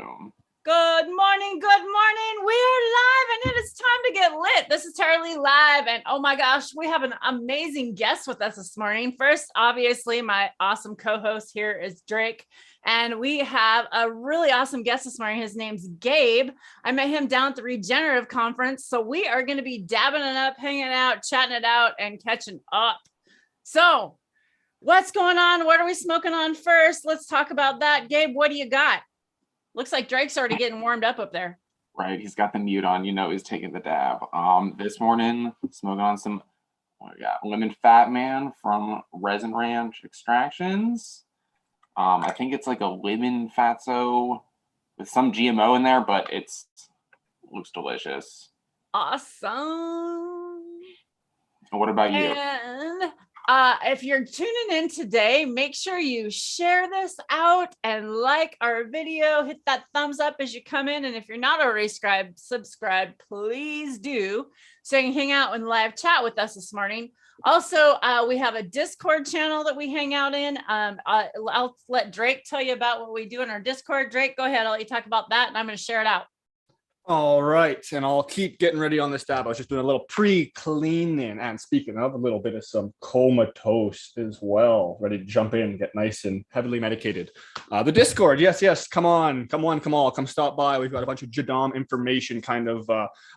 room. Good morning. We are live and it is time to get lit. This is Totally Live. And oh my gosh, we have an amazing guest with us this morning. First, obviously, my awesome co-host here is Drake. And we have a really awesome guest this morning. His name's Gabe. I met him down at the Regenerative Conference. So we are going to be dabbing it up, hanging out, chatting it out, and catching up. So what's going on? What are we smoking on first? Let's talk about that. Gabe, what do you got? Looks like Drake's already getting warmed up there. Right, he's got the mute on. You know he's taking the dab. This morning, smoking on some Lemon Fat Man from Resin Ranch Extractions. I think it's like a lemon fatso with some GMO in there, but looks delicious. Awesome. And what about you? And if you're tuning in today, make sure you share this out and like our video, hit that thumbs up as you come in. And if you're not already subscribe, please do, so you can hang out and live chat with us this morning. Also, we have a Discord channel that we hang out in. I'll let Drake tell you about what we do in our Discord. Drake, go ahead. I'll let you talk about that, and I'm going to share it out. All right, and I'll keep getting ready on this dab. I was just doing a little pre-cleaning, and speaking of, a little bit of some comatose as well. Ready to jump in, get nice and heavily medicated. The Discord, yes, come on, come stop by. We've got a bunch of Jadam information kind of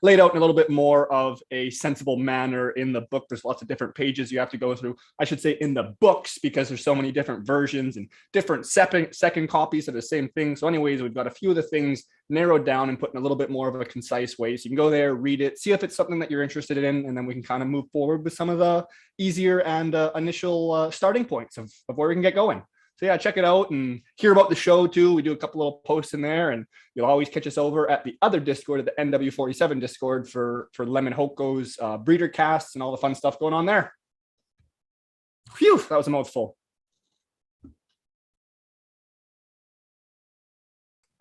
laid out in a little bit more of a sensible manner in the book. There's lots of different pages you have to go through. I should say in the books, because there's so many different versions and different second copies of the same thing. So anyways, we've got a few of the things narrowed down and put in a little bit more of a concise way. So you can go there, read it, see if it's something that you're interested in, and then we can kind of move forward with some of the easier and initial starting points of where we can get going. So yeah, check it out and hear about the show too. We do a couple little posts in there, and you'll always catch us over at the other Discord, at the NW47 Discord for Lemon Hoko's breeder casts and all the fun stuff going on there. Phew, that was a mouthful.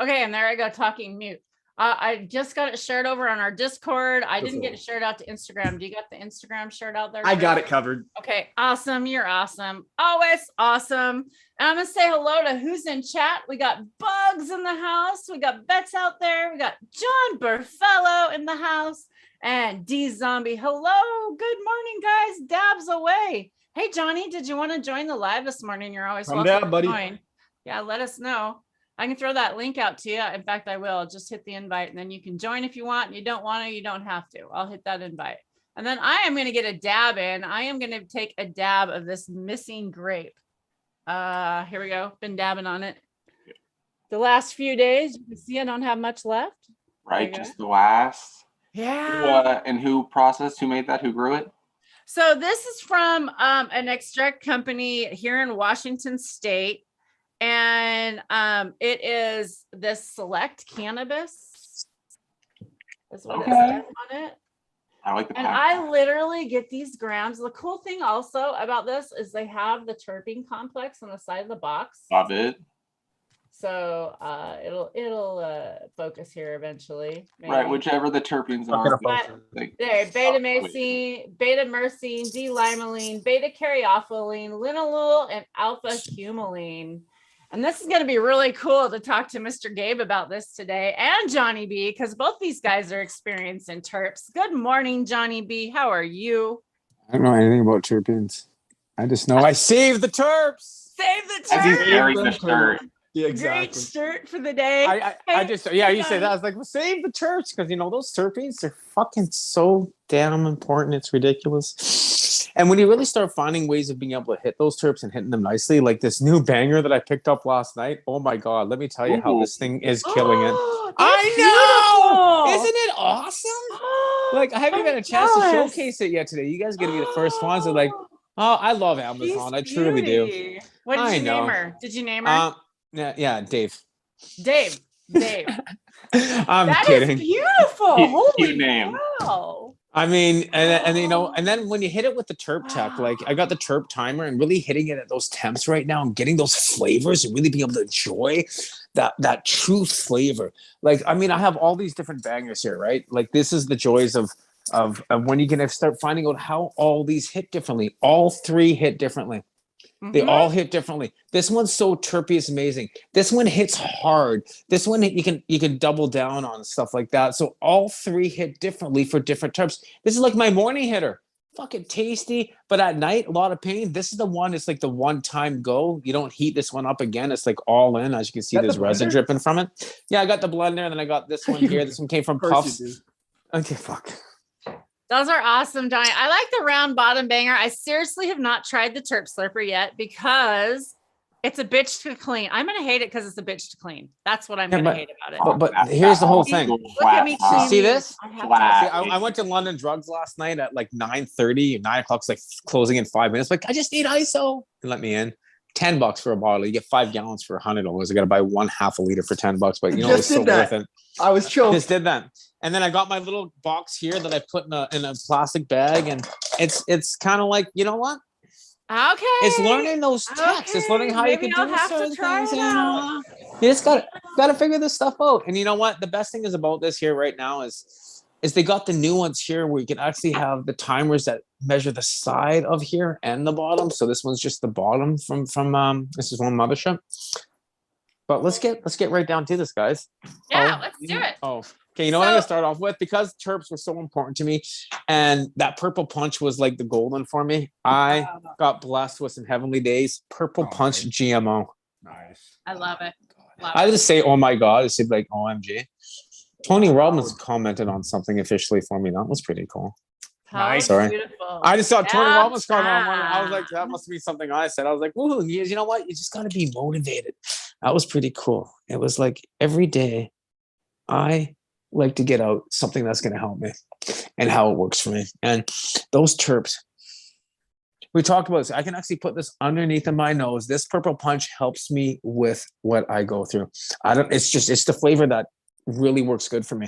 Okay, and there I go, talking mute. I just got it shared over on our Discord. I didn't get it shared out to Instagram. Do you got the Instagram shared out there? I got it covered. Okay, awesome. You're awesome. Always awesome. And I'm going to say hello to who's in chat. We got Bugs in the house. We got Bets out there. We got John Burfello in the house. And D Zombie. Hello. Good morning, guys. Dabs away. Hey, Johnny, did you want to join the live this morning? You're always welcome to join. Yeah, let us know. I can throw that link out to you. In fact, I will. Just hit the invite, and then you can join if you want. And you don't want to, you don't have to. I'll hit that invite. And then I am going to get a dab in. I am going to take a dab of this missing grape. Here we go. Been dabbing on it the last few days. You can see I don't have much left. Right, just the last. Yeah. And who processed? Who made that? Who grew it? So this is from an extract company here in Washington State. And it is this Select Cannabis. That's what it says on it. I like the and I literally get these grams. The cool thing also about this is they have the terpene complex on the side of the box. Love it. So it'll focus here eventually. Maybe. Right, whichever the terpenes are. There, beta-myrcene, D-limonene, beta-caryophyllene, linalool, and alpha-humulene. And this is going to be really cool to talk to Mr. Gabe about this today, and Johnny B, because both these guys are experienced in terps. Good morning, Johnny B. How are you? I don't know anything about terpenes. I just know I saved the terps. Save the terps. Yeah, exactly. Great shirt for the day. You say that. I was like, well, save the terps, because those terpenes, they're fucking so damn important. It's ridiculous. And when you really start finding ways of being able to hit those terps and hitting them nicely, like this new banger that I picked up last night. Oh my God, let me tell you how this thing is killing it. I know! Isn't it awesome? Like, I haven't even had a chance to showcase it yet today. You guys are going to be the first ones that like, oh, I love Amazon. I truly do. What did you name her? Did you name her? Yeah, Dave. Dave. I'm kidding. That is beautiful. Holy cute name. Wow. I mean, and then when you hit it with the terp tech, like I got the terp timer, and really hitting it at those temps right now and getting those flavors and really being able to enjoy that true flavor. Like, I mean, I have all these different bangers here, right? Like, this is the joys of when you can start finding out how all these hit differently. All three hit differently. They all hit differently. This one's so terpy, it's amazing. This one hits hard. This one you can double down on stuff like that. So all three hit differently for different terps. This is like my morning hitter. Fucking tasty, but at night a lot of pain. This is the one. It's like the one-time go. You don't heat this one up again. It's like all in. As you can see, there's resin dripping from it. Yeah, I got the blender, and then I got this one here. This one came from Puffs. Okay, fuck. Those are awesome, Johnny. I like the round bottom banger. I seriously have not tried the Terp Slurper yet because it's a bitch to clean. I'm going to hate it because it's a bitch to clean. That's what I'm going to hate about it. But here's the whole thing. Look at me. See this? I went to London Drugs last night at like 9:30, 9 o'clock's like closing in 5 minutes. Like, I just need ISO. And let me in. $10 for a bottle. You get 5 gallons for $100. I got to buy 1/2 a liter for $10, but you know, it's so worth it. I was choked. Just did that. And then I got my little box here that I put in a plastic bag. And it's kind of like, you know what? Okay. It's learning those texts. It's learning how Maybe you can I'll do have certain to try things. it You just gotta figure this stuff out. And you know what? The best thing is about this here right now is they got the new ones here where you can actually have the timers that measure the side of here and the bottom. So this one's just the bottom from this is one mothership. But let's get right down to this, guys. Yeah, let's do it. Okay, you know what I'm gonna start off with? Because terps were so important to me, and that purple punch was like the golden for me. I got blessed with some heavenly days. Purple punch GMO. Nice. I love it. I just say, oh my god, it said like OMG. Tony Robbins commented on something officially for me. That was pretty cool. Nice. Sorry. Beautiful. I just saw Tony Robbins comment on one. I was like, that must be something I said. I was like, woohoo, you know what? You just gotta be motivated. That was pretty cool. It was like every day I like to get out something that's going to help me and how it works for me. And those terps, we talked about this. I can actually put this underneath of my nose. This purple punch helps me with what I go through. It's the flavor that really works good for me.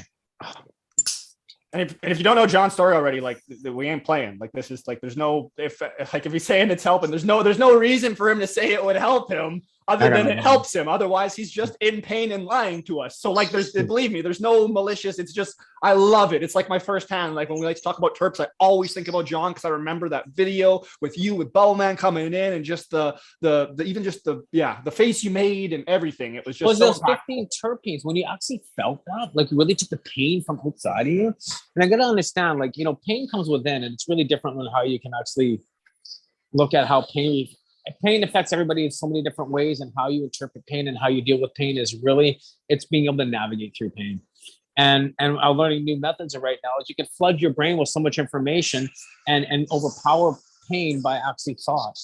And if you don't know John's story already, like we ain't playing. Like this is like there's no if he's saying it's helping, there's no reason for him to say it would help him other than it helps him. Otherwise, he's just in pain and lying to us. So like believe me, there's no malicious. It's just I love it. It's like my first hand. Like when we like to talk about terps, I always think about John because I remember that video with you with Bellman coming in and just the face you made and everything. It was just those 15 terpenes when you actually felt that, like you really took the pain from outside of you. And I gotta understand, like, you know, pain comes within, and it's really different than how you can actually look at how pain affects everybody in so many different ways, and how you interpret pain and how you deal with pain is really, it's being able to navigate through pain. And I'm learning new methods right now is you can flood your brain with so much information and overpower pain by actually thought.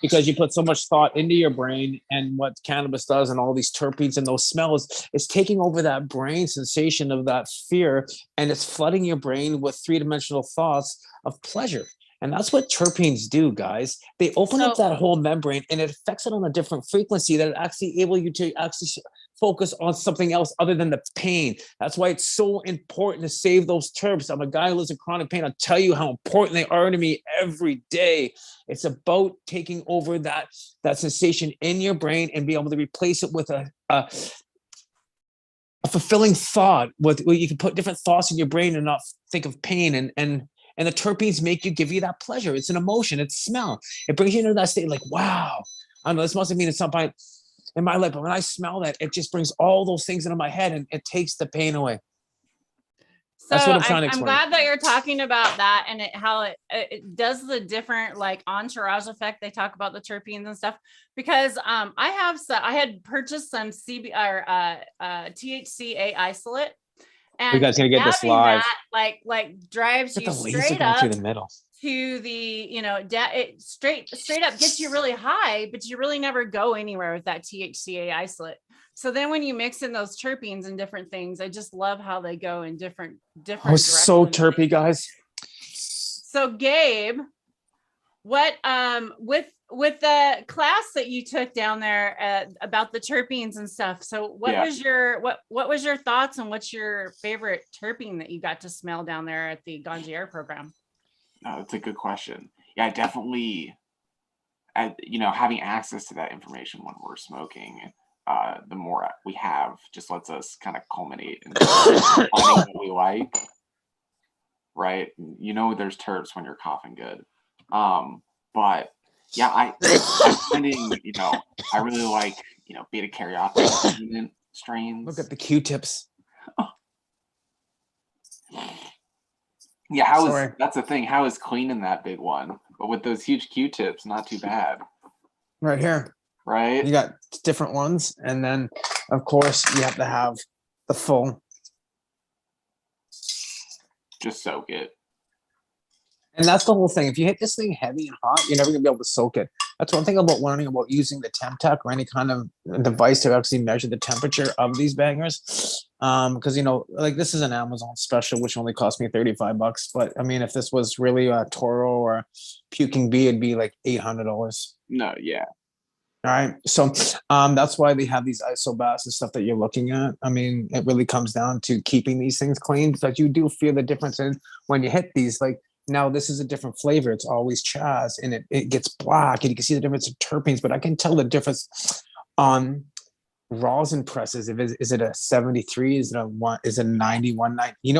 Because you put so much thought into your brain, and what cannabis does and all these terpenes and those smells is taking over that brain sensation of that fear, and it's flooding your brain with three-dimensional thoughts of pleasure. And that's what terpenes do, guys. They open up that whole membrane, and it affects it on a different frequency that it actually able you to actually focus on something else other than the pain. That's why it's so important to save those terps. I'm a guy who lives in chronic pain. I'll tell you how important they are to me every day. It's about taking over that sensation in your brain and be able to replace it with a fulfilling thought. Where you can put different thoughts in your brain and not think of pain. And the terpenes give you that pleasure. It's an emotion. It's smell. It brings you into that state like, wow. I don't know, this must have been at some point in my life, but when I smell that, it just brings all those things into my head and it takes the pain away. So that's what I'm trying to explain. I'm glad that you're talking about that and how it does the different like entourage effect. They talk about the terpenes and stuff because I had purchased some THCA isolate. And you guys gonna get this live? That, like drives you straight up through the middle to the, it straight up gets you really high, but you really never go anywhere with that THCA isolate. So then when you mix in those terpenes and different things, I just love how they go in different. Oh, so terpy, guys. So Gabe, what with the class that you took down there about the terpenes and stuff. So what was your thoughts and what's your favorite terpene that you got to smell down there at the Ganjier program? No, that's a good question. Yeah, definitely. Having access to that information when we're smoking, the more we have, just lets us kind of culminate in finding what we like. Right? There's terps when you're coughing good. But Yeah, I'm finding, I really like, beta carotene strains. Look at the Q-tips. Yeah, that's the thing. How is cleaning that big one? But with those huge Q-tips, not too bad. Right here. Right? You got different ones. And then, of course, you have to have the full. Just soak it. And that's the whole thing. If you hit this thing heavy and hot, you're never going to be able to soak it. That's one thing about learning about using the Temtec or any kind of device to actually measure the temperature of these bangers. Because, like this is an Amazon special, which only cost me $35. But I mean, if this was really a Toro or Puking Bee, it'd be like $800. No, yeah. All right. So that's why they have these ISO baths and stuff that you're looking at. I mean, it really comes down to keeping these things clean, but you do feel the difference in when you hit these. Like now, this is a different flavor. It's always Chaz, and it gets black, and you can see the difference in terpenes. But I can tell the difference on rosin presses. Is it a 73? Is it a 1? Is it a 91? You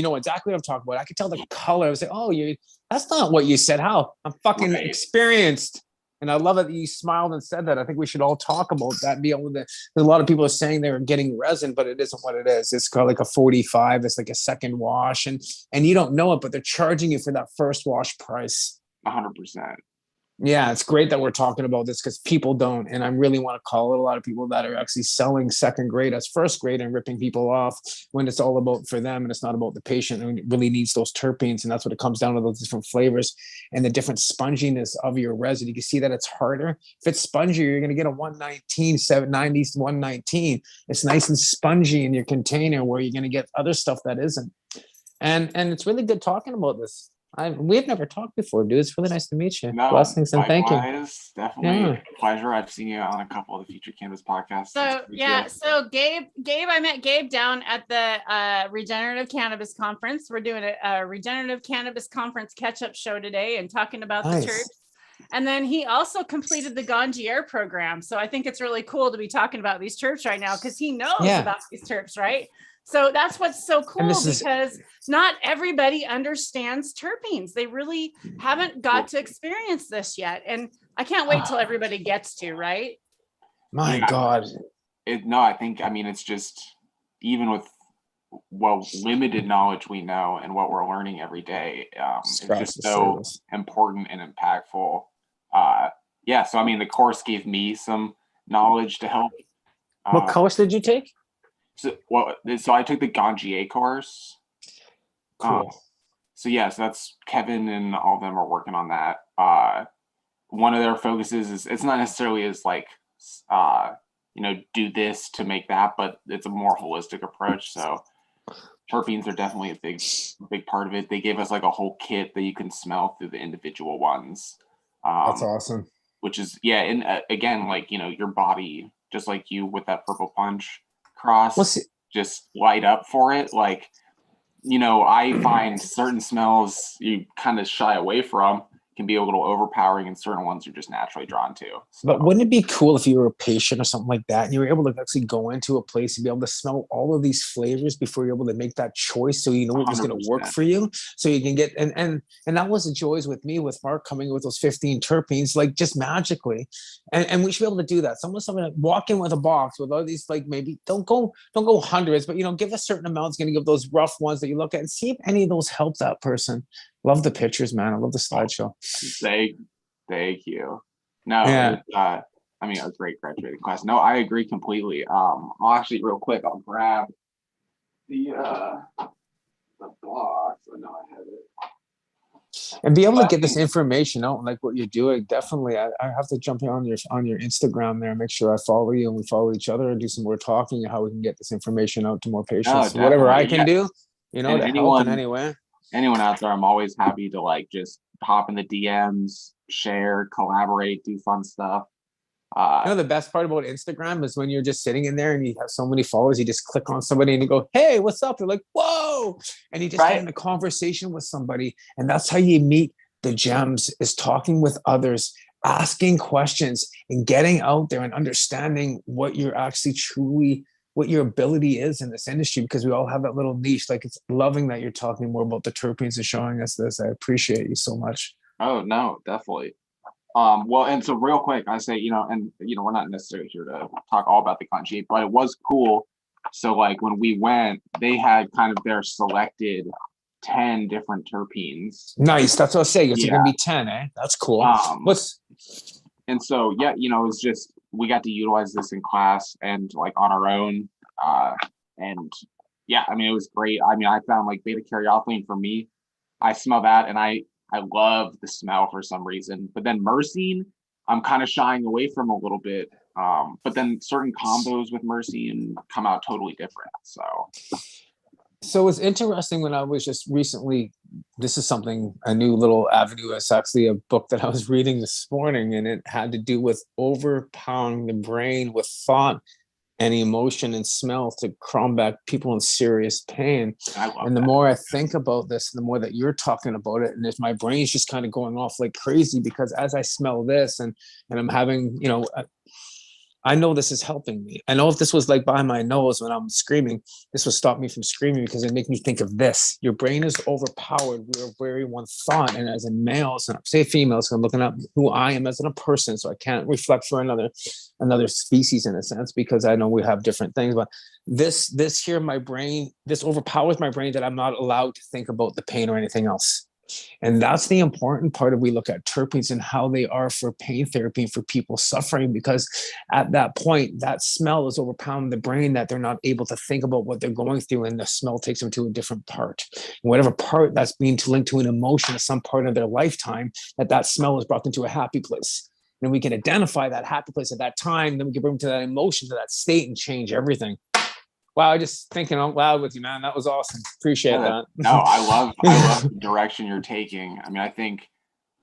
know exactly what I'm talking about. I can tell the color. I was like, oh, that's not what you said. How? I'm fucking experienced. And I love it that you smiled and said that. I think we should all talk about that. There's a lot of people are saying they're getting resin, but it isn't what it is. It's got like a 45. It's like a second wash, and you don't know it, but they're charging you for that first wash price. 100%. Yeah, it's great that we're talking about this because people don't. And I really want to call it a lot of people that are actually selling second grade as first grade and ripping people off when it's all about for them and it's not about the patient who really needs those terpenes. And that's what it comes down to, those different flavors and the different sponginess of your resin. You can see that it's harder. If it's spongy, you're going to get a 119, 790, 119. It's nice and spongy in your container where you're going to get other stuff that isn't. And it's really good talking about this. We've never talked before, dude. It's really nice to meet you. No, blessings and thank you. Definitely a pleasure. I've seen you on a couple of the Future Cannabis podcasts. So Gabe, I met Gabe down at the Regenerative Cannabis Conference. We're doing a Regenerative Cannabis Conference catch-up show today and talking about the terps. And then he also completed the Ganjier program. So I think it's really cool to be talking about these terps right now because he knows about these terps, right? So that's what's so cool because not everybody understands terpenes. They really haven't got to experience this yet. And I can't wait till everybody gets to, right? My God. It's just, even with limited knowledge we know and what we're learning every day, it's just so important and impactful. So the course gave me some knowledge to help. What course did you take? So I took the Ganjier course. Cool. So that's Kevin and all of them are working on that. One of their focuses is it's not necessarily as like, do this to make that, but it's a more holistic approach. So terpenes are definitely a big part of it. They gave us like a whole kit that you can smell through the individual ones. That's awesome. Which is, and again, like, your body, just like you with that purple punch cross, just light up for it. Like, I find certain smells you kind of shy away from can be a little overpowering, and certain ones you're just naturally drawn to. So. But wouldn't it be cool if you were a patient or something like that and you were able to actually go into a place and be able to smell all of these flavors before you're able to make that choice, so you know what was going to work for you, so you can get and that was the joys with me with Mark coming with those 15 terpenes, like just magically, and we should be able to do that. Someone walk in with a box with all these, like, maybe don't go hundreds, but give a certain amount. It's going to give those rough ones that you look at and see if any of those help that person. Love the pictures, man. I love the slideshow. Thank you. No, a great graduating class. No, I agree completely. I'll actually real quick, I'll grab the box. I know I have it. And be able to get this information out, like what you're doing. Definitely, I have to jump in on your Instagram there, make sure I follow you and we follow each other and do some more talking and how we can get this information out to more patients. Whatever I can do, to help in any way. Anyone out there, I'm always happy to like just hop in the DMs, share, collaborate, do fun stuff. The best part about Instagram is when you're just sitting in there and you have so many followers, you just click on somebody and you go, hey, what's up? They're like, whoa. And you just get in a conversation with somebody. And that's how you meet the gems, is talking with others, asking questions and getting out there and understanding what you're actually truly, what your ability is in this industry, because we all have that little niche. Like, it's loving that you're talking more about the terpenes and showing us this. I appreciate you so much. Oh, no, definitely. Well, and so real quick, I say, and we're not necessarily here to talk all about the conjugate, but it was cool. So like when we went, they had kind of their selected 10 different terpenes. Nice. That's what I was saying. It's Yeah. gonna be 10, eh? That's cool. And so it's just we got to utilize this in class and like on our own. And yeah, I mean it was great. I mean, I found like beta caryophyllene for me. I smell that and I love the smell for some reason. But then myrcene, I'm kind of shying away from a little bit. But then certain combos with myrcene come out totally different. So it's interesting when I was just recently, this is a new little avenue. It's actually a book that I was reading this morning, and it had to do with overpowering the brain with thought and emotion and smell to combat people in serious pain. And the more I think about this, the more that you're talking about it, and if my brain's just kind of going off like crazy, because as I smell this and I'm having, I know this is helping me. I know if this was like by my nose when I'm screaming, this would stop me from screaming because it makes me think of this. Your brain is overpowered. We're very one thought. And as a male, so say females, so I'm looking up who I am as a person. So I can't reflect for another species in a sense, because I know we have different things. But this here, my brain, this overpowers my brain that I'm not allowed to think about the pain or anything else. And that's the important part of we look at terpenes and how they are for pain therapy and for people suffering, because at that point, that smell is overpowering the brain that they're not able to think about what they're going through, and the smell takes them to a different part. And whatever part that's being linked to an emotion at some part of their lifetime, that smell is brought into a happy place. And we can identify that happy place at that time, then we can bring them to that emotion, to that state, and change everything. Wow, I just thinking out loud with you, man. That was awesome. Appreciate that. No, I love the direction you're taking. I mean, I think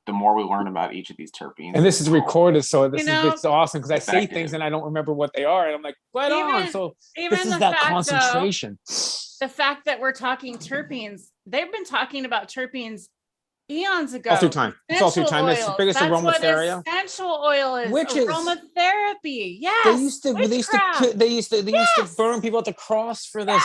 the more we learn about each of these terpenes. And this is recorded, so it's awesome because I say things and I don't remember what they are. And I'm like, right on. So this is that concentration. The fact that we're talking terpenes, they've been talking about terpenes eons ago. All through time. It's all through time. It's the biggest aromatherapy. Essential oil is which is aromatherapy. Yes. They used to burn people at the cross for this.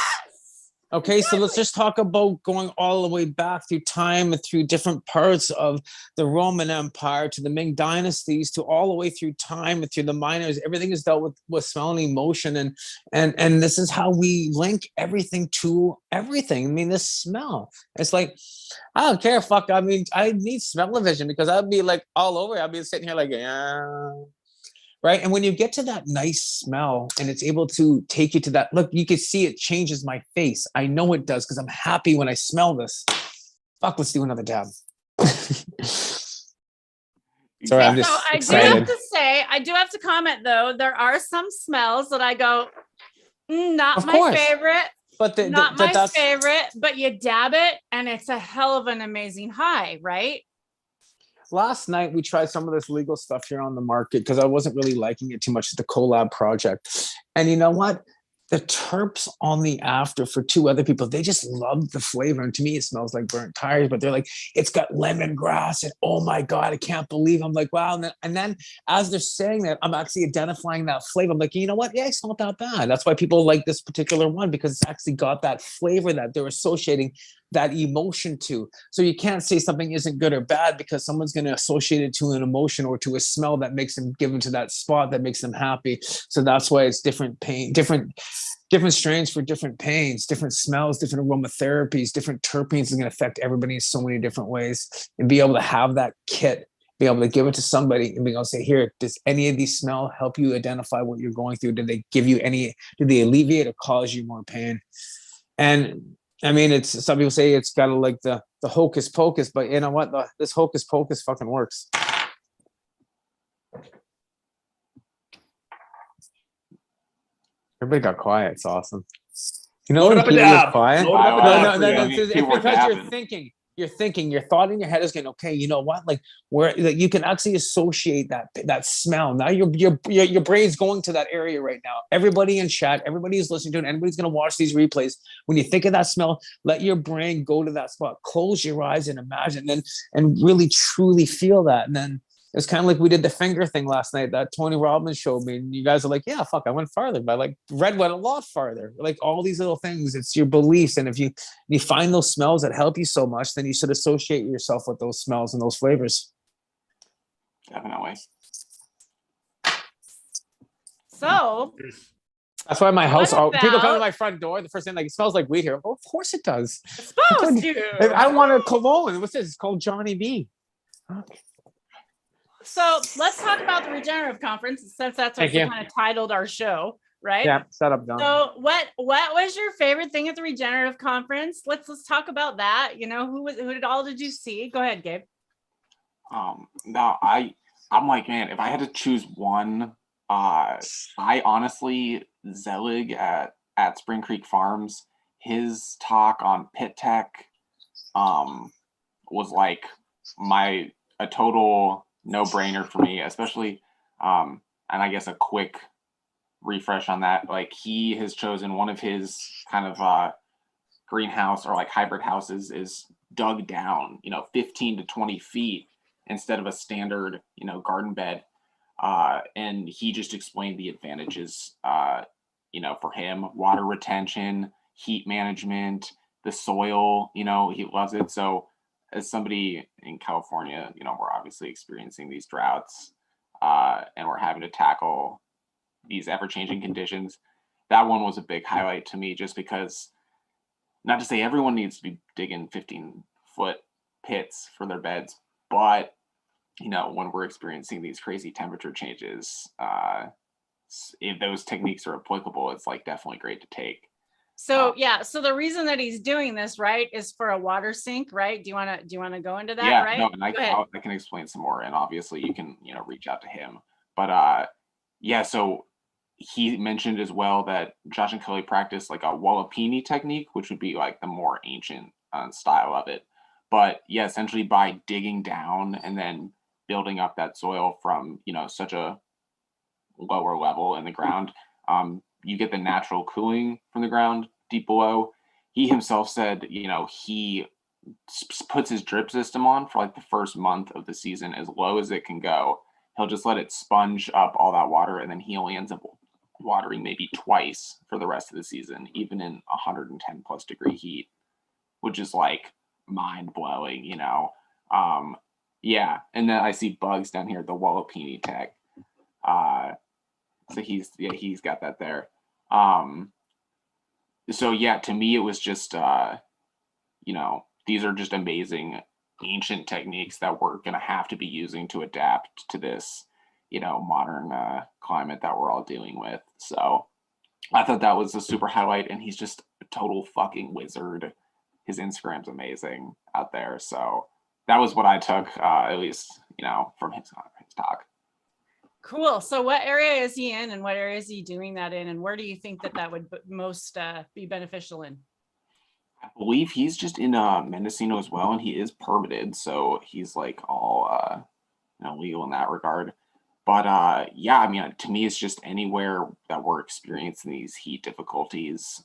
Okay, exactly. So let's just talk about going all the way back through time and through different parts of the Roman Empire to the Ming dynasties, to all the way through time and through the miners. Everything is dealt with smell and emotion, and this is how we link everything to everything. I mean, this smell. It's like, I don't care. Fuck. I mean, I need smell-o-vision because I'd be like all over. I'd be sitting here like, yeah. Right. And when you get to that nice smell and it's able to take you to that, look, you can see it changes my face. I know it does because I'm happy when I smell this. Fuck, let's do another dab. Sorry, I'm just excited. I do have to comment though. There are some smells that I go, not my favorite. But not my favorite, but you dab it and it's a hell of an amazing high, right? Last night, we tried some of this legal stuff here on the market because I wasn't really liking it too much, the collab project. And you know what? The terps on the after for two other people, they just loved the flavor. And to me, it smells like burnt tires, but they're like, it's got lemongrass. And oh my God, I can't believe. I'm like, wow. And then as they're saying that, I'm actually identifying that flavor. I'm like, you know what? Yeah, it's not that bad. That's why people like this particular one, because it's actually got that flavor that they're associating that emotion to. So you can't say something isn't good or bad because someone's going to associate it to an emotion or to a smell that makes them give them to that spot that makes them happy. So that's why it's different pain, different strains for different pains, different smells, different aromatherapies, different terpenes is going to affect everybody in so many different ways. And be able to have that kit, be able to give it to somebody and be able to say, here, does any of these smell help you identify what you're going through? Did they give you did they alleviate or cause you more pain? And I mean, it's some people say it's got like the hocus pocus, but you know what? This hocus pocus fucking works. Everybody got quiet. It's awesome. You know, when people get quiet. No, it's because you're thinking. Your thought in your head is going, okay, you know what? Like you can actually associate that smell. Now your brain's going to that area right now. Everybody in chat, everybody who's listening to it, anybody's going to watch these replays. When you think of that smell, let your brain go to that spot. Close your eyes and imagine, and really truly feel that. And then it's kind of like we did the finger thing last night that Tony Robbins showed me, and you guys are like, yeah, fuck, I went farther, but like Red went a lot farther. Like all these little things, it's your beliefs, and if you find those smells that help you so much, then you should associate yourself with those smells and those flavors. Definitely. So That's why my house. What People come to about- my front door. The first thing, like, it smells like weed here. Oh, of course it does. it's supposed to. I want a cologne. What's this? It's called Johnny B. So let's talk about the regenerative conference, since that's what Thank we you. kind of titled our show, right? Yeah, set up done. So what was your favorite thing at the regenerative conference? Let's talk about that. You know, who did you see? Go ahead, Gabe. No, I'm like, man, if I had to choose one, I honestly, Zelig at Spring Creek Farms, his talk on pit tech was like a total no-brainer for me, especially and I guess a quick refresh on that. Like, he has chosen one of his kind of greenhouse or like hybrid houses is dug down, 15 to 20 feet instead of a standard, garden bed. And he just explained the advantages, for him: water retention, heat management, the soil, he loves it. So as somebody in California, we're obviously experiencing these droughts, and we're having to tackle these ever-changing conditions. That one was a big highlight to me, just because, not to say everyone needs to be digging 15-foot pits for their beds, but when we're experiencing these crazy temperature changes, if those techniques are applicable, it's like definitely great to take. So so the reason that he's doing this, right, is for a water sink, right? Do you want to go into that? Yeah, right? no, and I can explain some more, and obviously you can reach out to him. But so he mentioned as well that Josh and Kelly practice like a Wallapini technique, which would be like the more ancient style of it. But yeah, essentially by digging down and then building up that soil from such a lower level in the ground, you get the natural cooling from the ground deep below. He himself said he puts his drip system on for like the first month of the season as low as it can go. He'll just let it sponge up all that water, and then he only ends up watering maybe twice for the rest of the season, even in 110 plus degree heat, which is like mind blowing, yeah. And then I see Bugs down here, the Wallapini tech. So he's got that there. So yeah, to me it was just these are just amazing ancient techniques that we're gonna have to be using to adapt to this modern climate that we're all dealing with. So I thought that was a super highlight, and he's just a total fucking wizard. His Instagram's amazing out there. So that was what I took, at least, from his talk. Cool. So what area is he in, and what area is he doing that in, and where do you think that would most be beneficial in? I believe he's just in Mendocino as well, and he is permitted, so he's like all legal in that regard. But yeah, I mean, to me, it's just anywhere that we're experiencing these heat difficulties,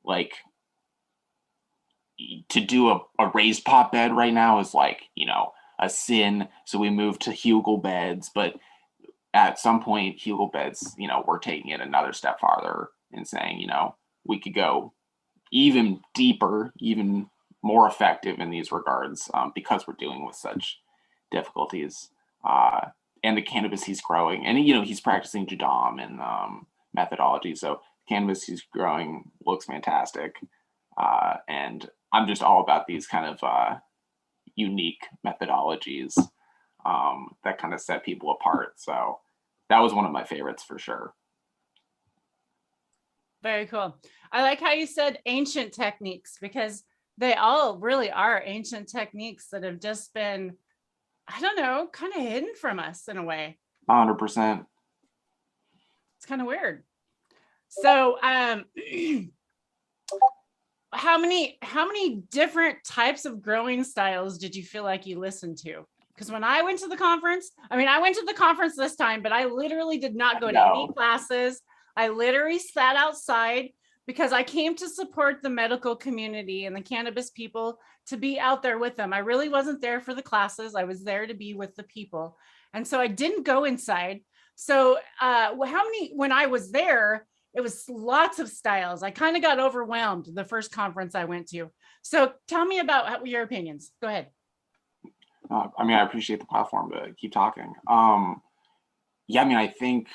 like to do a raised pot bed right now is like, a sin. So we moved to hugel beds, but at some point, hugel beds, we're taking it another step farther and saying, we could go even deeper, even more effective in these regards, because we're dealing with such difficulties. And the cannabis he's growing, and he's practicing Jadam and methodology. So cannabis he's growing looks fantastic, and I'm just all about these kind of unique methodologies that kind of set people apart. So that was one of my favorites for sure. Very cool. I like how you said ancient techniques, because they all really are ancient techniques that have just been, I don't know, kind of hidden from us in a way. 100%. It's kind of weird. So, how many different types of growing styles did you feel like you listened to? Because when I went to the conference, I went to the conference this time, but I literally did not go to any classes. I literally sat outside because I came to support the medical community and the cannabis people, to be out there with them. I really wasn't there for the classes. I was there to be with the people. And so I didn't go inside. So when I was there, it was lots of styles. I kind of got overwhelmed the first conference I went to. So tell me about your opinions. Go ahead. I mean, I appreciate the platform to keep talking. Yeah, I mean, I think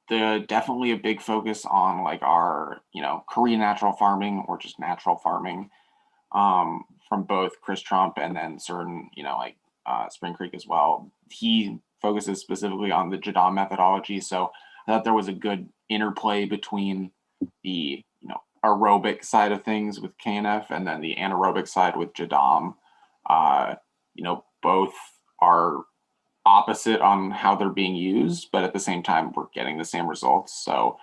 definitely a big focus on like our, Korean natural farming or just natural farming, from both Chris Trump and then certain, Spring Creek as well. He focuses specifically on the Jadam methodology. So I thought there was a good interplay between the, aerobic side of things with KNF and then the anaerobic side with Jadam. Both are opposite on how they're being used, but at the same time, we're getting the same results. So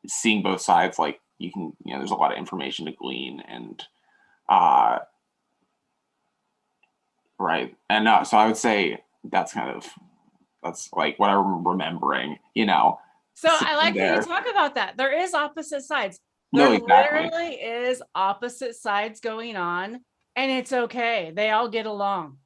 seeing both sides, like you can, there's a lot of information to glean and, right. And so I would say that's like what I'm remembering, So I like that you talk about that. There is opposite sides. There literally is opposite sides going on, and it's okay. They all get along.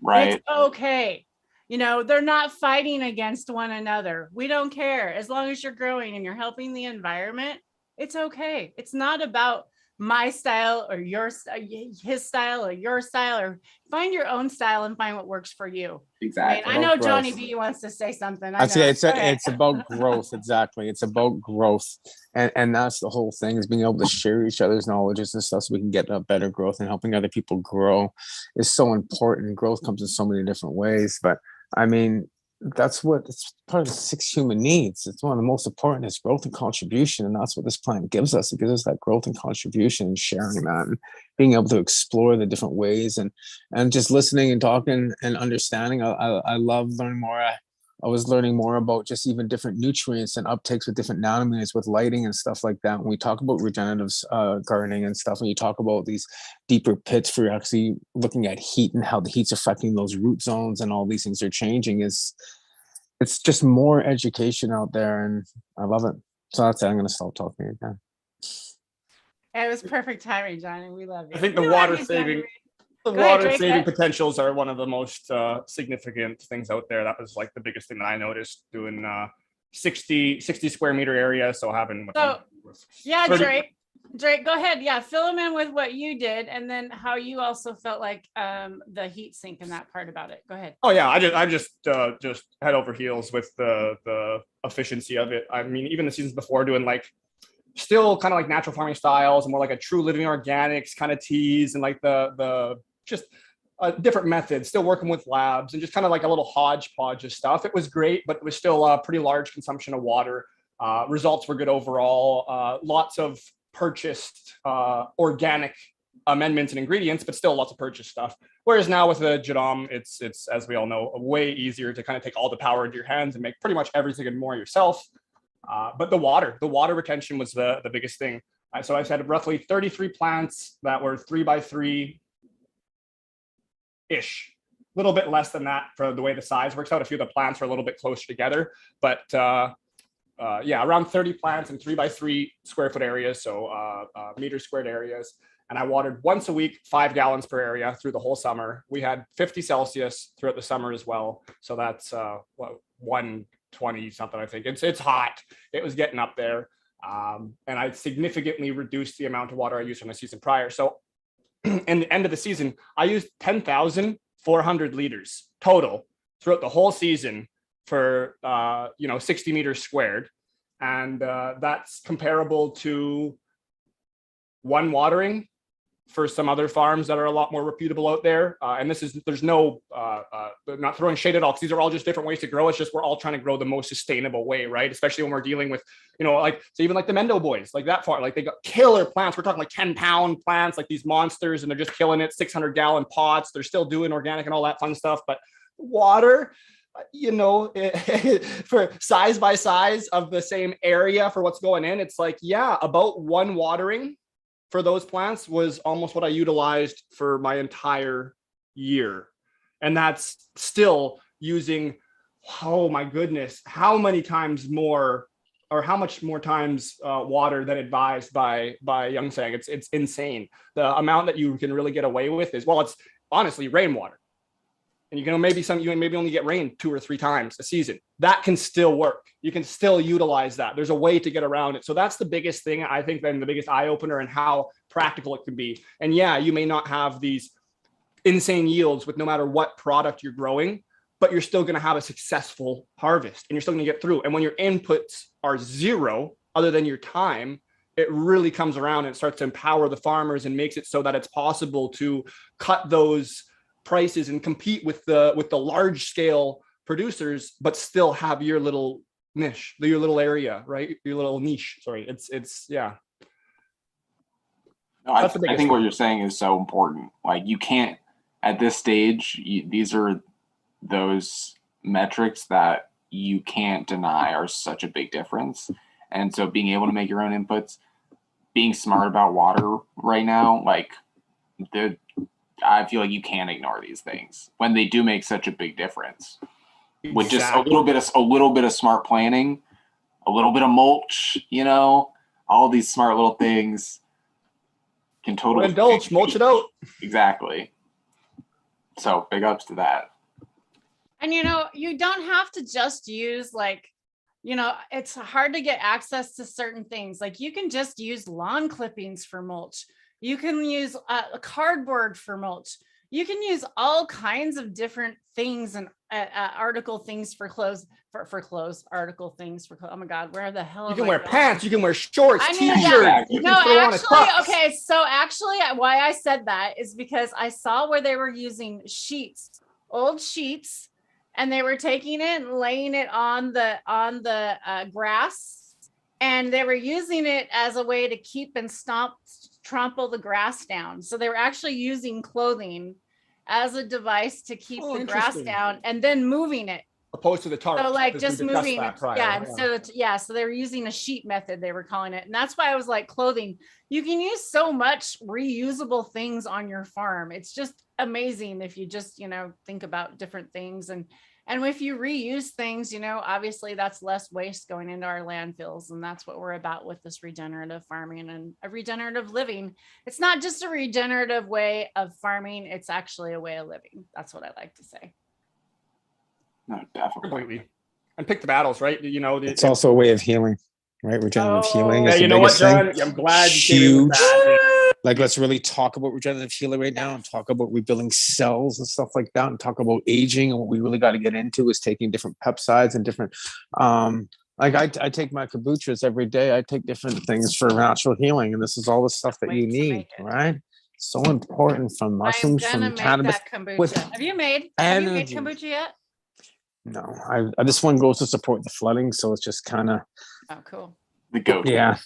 Right. It's okay. They're not fighting against one another. We don't care. As long as you're growing and you're helping the environment, it's okay. It's not about my style or his style or your style, or find your own style and find what works for you. Exactly. I know Johnny B wants to say something. It's about growth. Exactly. It's about growth. And that's the whole thing, is being able to share each other's knowledges and stuff so we can get a better growth, and helping other people grow is so important. Growth comes in so many different ways, but I mean, it's part of the 6 human needs. It's one of the most important is growth and contribution. And that's what this plant gives us. It gives us that growth and contribution, and sharing that and being able to explore the different ways and just listening and talking and understanding. I love learning more. I was learning more about just even different nutrients and uptakes with different nanometers with lighting and stuff like that. When we talk about regenerative gardening and stuff, when you talk about these deeper pits for actually looking at heat and how the heat's affecting those root zones and all these things are changing, it's just more education out there, and I love it. So that's it. I'm going to stop talking again. It was perfect timing, Johnny. We love you. I think the water saving potentials are one of the most significant things out there. That was like the biggest thing that I noticed doing 60 square meter area. So having yeah, Drake, go ahead. Yeah, fill them in with what you did, and then how you also felt like the heat sink and that part about it. Go ahead. Oh yeah, I just head over heels with the efficiency of it. I mean, even the seasons before, doing like still kind of like natural farming styles and more like a true living organics kind of teas, and like the just different methods, still working with labs and just kind of like a little hodgepodge of stuff. It was great, but it was still a pretty large consumption of water. Results were good overall. Lots of purchased organic amendments and ingredients, but still lots of purchased stuff. Whereas now with the Jadam, it's as we all know, way easier to kind of take all the power into your hands and make pretty much everything and more yourself. But the water retention was the biggest thing. So I had roughly 33 plants that were 3x3 ish, a little bit less than that for the way the size works out. A few of the plants are a little bit closer together, but around 30 plants in 3x3 square foot areas, so meter squared areas. And I watered once a week, 5 gallons per area through the whole summer. We had 50 Celsius throughout the summer as well. So that's 120 something, I think. It's hot. It was getting up there. And I significantly reduced the amount of water I used from the season prior. So in the end of the season, I used 10,400 liters total throughout the whole season for 60 meters squared, and that's comparable to one watering for some other farms that are a lot more reputable out there. And there's no not throwing shade at all, because these are all just different ways to grow. It's just we're all trying to grow the most sustainable way, right? Especially when we're dealing with, so even like the Mendo boys, like that farm, like they got killer plants. We're talking like 10-pound plants, like these monsters, and they're just killing it. 600-gallon pots. They're still doing organic and all that fun stuff, but water, for size by size of the same area for what's going in, it's like, yeah, about one watering for those plants was almost what I utilized for my entire year. And that's still using, oh my goodness, how many times more, or how much more times water than advised by Young Sang. It's insane. The amount that you can really get away with is, well, it's honestly rainwater. And you maybe only get rain 2 or 3 times a season. That can still work. You can still utilize that. There's a way to get around it. So that's the biggest thing, I think, then the biggest eye opener, and how practical it can be. And yeah, you may not have these insane yields with no matter what product you're growing, but you're still going to have a successful harvest and you're still going to get through. And when your inputs are zero, other than your time, it really comes around and starts to empower the farmers and makes it so that it's possible to cut those prices and compete with the large scale producers, but still have your little niche, your little area, right? Your little niche. Sorry. It's yeah. No, I think what you're saying is so important. Like, you can't, at this stage, these are those metrics that you can't deny are such a big difference. And so being able to make your own inputs, being smart about water right now, like, I feel like you can't ignore these things when they do make such a big difference. Exactly. With just a little bit of smart planning, a little bit of mulch, you know, all these smart little things can totally indulge, mulch it out. Exactly. So big ups to that. And, you know, you don't have to just use, like, you know, it's hard to get access to certain things. Like, you can just use lawn clippings for mulch. You can use cardboard for mulch. You can use all kinds of different things and article things for clothes, article things for clothes. Oh my God, where the hell? You can wear pants, you can wear shorts, t-shirts. No, actually, okay. So actually, why I said that is because I saw where they were using sheets, old sheets, and they were taking it and laying it on the grass, and they were using it as a way to keep and trample the grass down. So they were actually using clothing as a device to keep the grass down and then moving it. Opposed to the tarp. So like just moving it. So they were using a sheet method, they were calling it. And that's why I was like, clothing. You can use so much reusable things on your farm. It's just amazing if you just, you know, think about different things. And if you reuse things, you know, obviously that's less waste going into our landfills. And that's what we're about with this regenerative farming and a regenerative living. It's not just a regenerative way of farming. It's actually a way of living. That's what I like to say. No, definitely. And pick the battles, right? You know, it's also a way of healing, right? Regenerative healing. Yeah, you know what, John? I'm glad you came in with that. Like, let's really talk about regenerative healing right now and talk about rebuilding cells and stuff like that, and talk about aging. And what we really got to get into is taking different peptides and different, like I take my kombuchas every day. I take different things for natural healing. And this is all the stuff that you need, right? So important, from mushrooms, from cannabis. Have you made kombucha yet? No, this one goes to support the flooding, so it's just kind of cool. The goat. Yeah,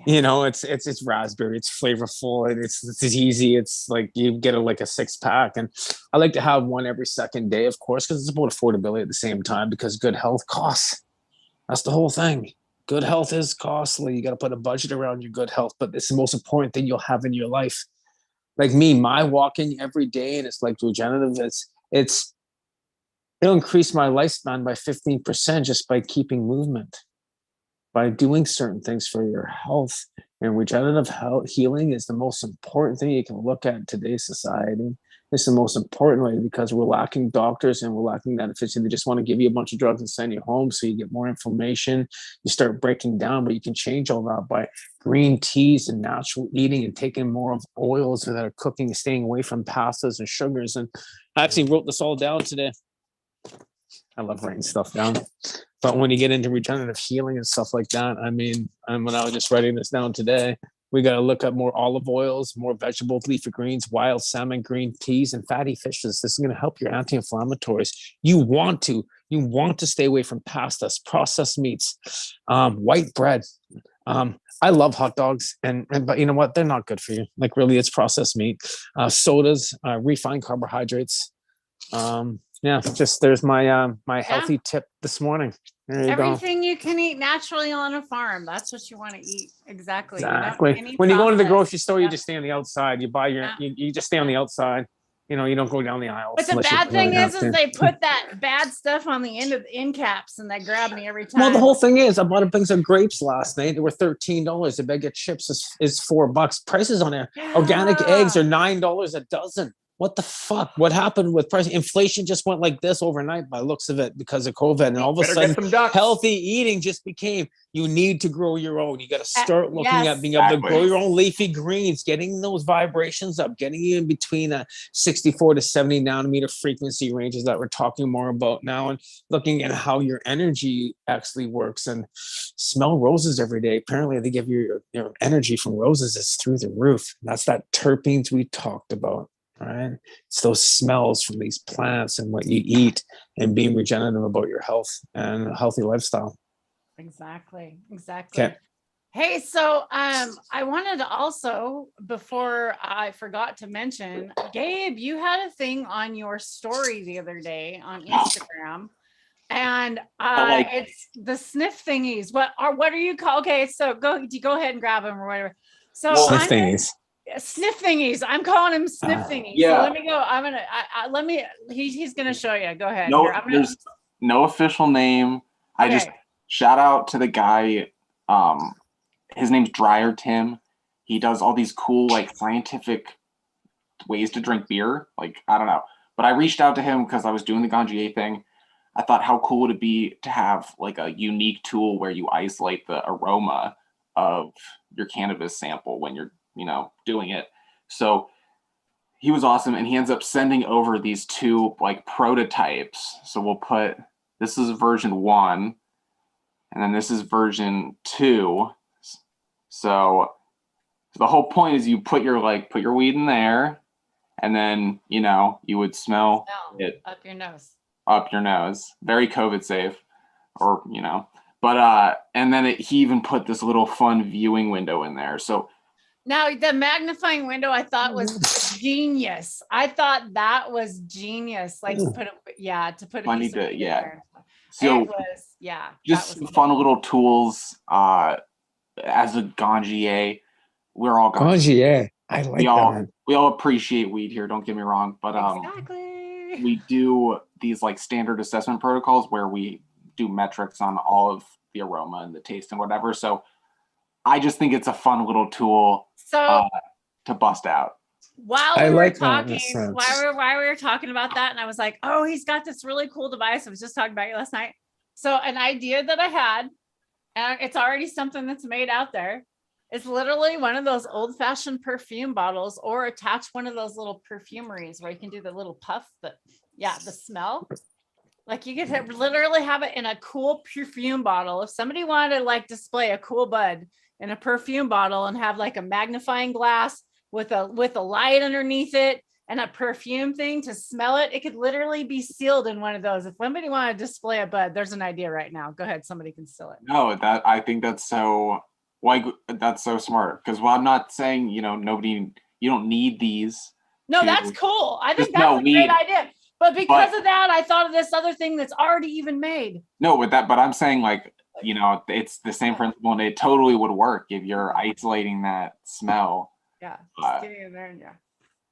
you know, it's raspberry, it's flavorful, and it's easy. It's like you get a 6-pack, and I like to have one every second day, of course, because it's about affordability at the same time. Because good health costs. That's the whole thing. Good health is costly. You got to put a budget around your good health, but it's the most important thing you'll have in your life. Like me, my walking every day, and it's like regenerative. It'll increase my lifespan by 15% just by keeping movement, by doing certain things for your health. And regenerative health healing is the most important thing you can look at in today's society. It's the most important way, because we're lacking doctors and we're lacking that efficiency. They just want to give you a bunch of drugs and send you home, so you get more inflammation. You start breaking down, but you can change all that by green teas and natural eating and taking more of oils that are cooking and staying away from pastas and sugars. And I actually wrote this all down today. I love writing stuff down. But when you get into regenerative healing and stuff like that, I mean, when I was just writing this down today, we got to look at more olive oils, more vegetables, leafy greens, wild salmon, green teas, and fatty fishes. This is going to help your anti-inflammatories. You want to stay away from pastas, processed meats, white bread. I love hot dogs, but you know what? They're not good for you. Like, really, it's processed meat, sodas, refined carbohydrates. There's my healthy tip this morning. There you Everything you can eat naturally on a farm. That's what you want to eat. Exactly. When you go to the grocery store, you just stay on the outside. You buy you just stay on the outside. You know, you don't go down the aisle. But the bad thing is they put that bad stuff on the end of the end caps, and they grab me every time. Well, the whole thing is, I bought a bunch of grapes last night. They were $13. A bag of chips is $4. Prices on organic eggs are $9 a dozen. what the fuck? What happened with price? Inflation just went like this overnight by looks of it because of COVID. And all of a Better sudden, get some ducks. healthy eating just became, you need to grow your own. You got to start looking yes. at being able to Exactly. grow your own leafy greens, getting those vibrations up, getting you in between a 64 to 70 nanometer frequency ranges that we're talking more about now, and looking at how your energy actually works. And smell roses every day. Apparently, they give you your energy from roses is through the roof. That's that terpenes we talked about. Right? It's those smells from these plants and what you eat and being regenerative about your health and a healthy lifestyle. Exactly. Okay. Hey, so I wanted to also, before I forgot to mention, Gabe, you had a thing on your story the other day on Instagram, and it's the sniff thingies. What are you called? Okay, so go ahead and grab them or whatever. So Sniff thingies. Sniff thingies. I'm calling him sniff thingies. Yeah. So let me go. I'm gonna. He's gonna show you. Go ahead. No, Here, there's no official name. I just shout out to the guy. His name's Dryer Tim. He does all these cool like scientific ways to drink beer. Like, I don't know, but I reached out to him because I was doing the Ganjier thing. I thought, how cool would it be to have like a unique tool where you isolate the aroma of your cannabis sample when you're doing it. So he was awesome, and he ends up sending over these two like prototypes. So we'll put, this is version 1, and then this is version 2. So the whole point is you put your weed in there, and then you would smell it up your nose. Very COVID safe, or but and then he even put this little fun viewing window in there. So now the magnifying window I thought was genius. I thought that was genius. Like to put a piece of weed in there. So it was just some fun little tools. As a Ganjier, we're all Ganjier. I like that. We all appreciate weed here. Don't get me wrong, but exactly. We do these like standard assessment protocols where we do metrics on all of the aroma and the taste and whatever. So I just think it's a fun little tool to bust out. While we were talking about that, and I was like, oh, he's got this really cool device. I was just talking about you last night. So an idea that I had, and it's already something that's made out there. It's literally one of those old-fashioned perfume bottles, or attach one of those little perfumeries where you can do the little puff, the smell. Like you could literally have it in a cool perfume bottle. If somebody wanted to like display a cool bud in a perfume bottle and have like a magnifying glass with a light underneath it and a perfume thing to smell it, it could literally be sealed in one of those. If somebody wanted to display a bud, there's an idea right now. Go ahead, somebody can steal it. No, I think that's so smart, because while I'm not saying you don't need these. No, that's cool. I think that's a great idea. But because of that, I thought of this other thing that's already even made. No, but I'm saying it's the same principle, and it totally would work if you're isolating that smell. Yeah, just getting in there,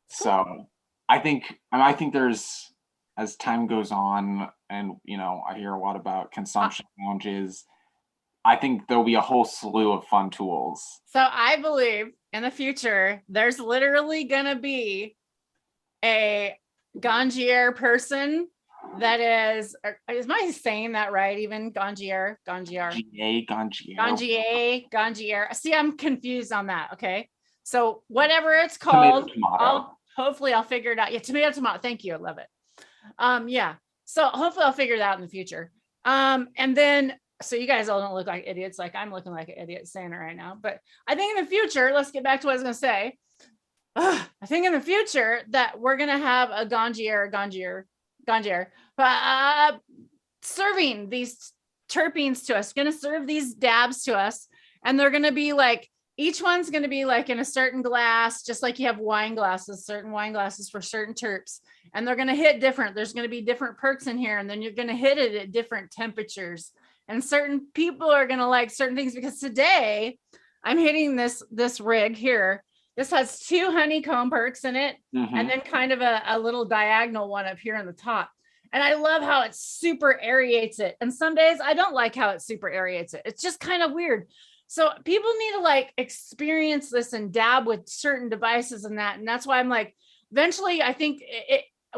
So I think there's, as time goes on, and I hear a lot about consumption lounges, I think there'll be a whole slew of fun tools. So I believe in the future, there's literally gonna be a Ganjier person that is I saying that right? Even Ganjier. See, I'm confused on that. Okay. So whatever it's called, hopefully I'll figure it out. Yeah, tomato. Thank you. I love it. Yeah. So hopefully I'll figure it out in the future. And then so you guys all don't look like idiots, like I'm looking like an idiot saying it right now. But I think in the future, let's get back to what I was gonna say. I think in the future that we're gonna have a Ganjier serving these terpenes to us, gonna serve these dabs to us, and they're gonna be like, each one's gonna be like in a certain glass, just like you have certain wine glasses for certain terps, and they're gonna hit different. There's gonna be different perks in here, and then you're gonna hit it at different temperatures, and certain people are gonna like certain things. Because today I'm hitting this rig here. This has 2 honeycomb perks in it, and then kind of a little diagonal one up here on the top. And I love how it super aerates it. And some days I don't like how it super aerates it. It's just kind of weird. So people need to like experience this and dab with certain devices and that. And that's why I'm like, eventually, I think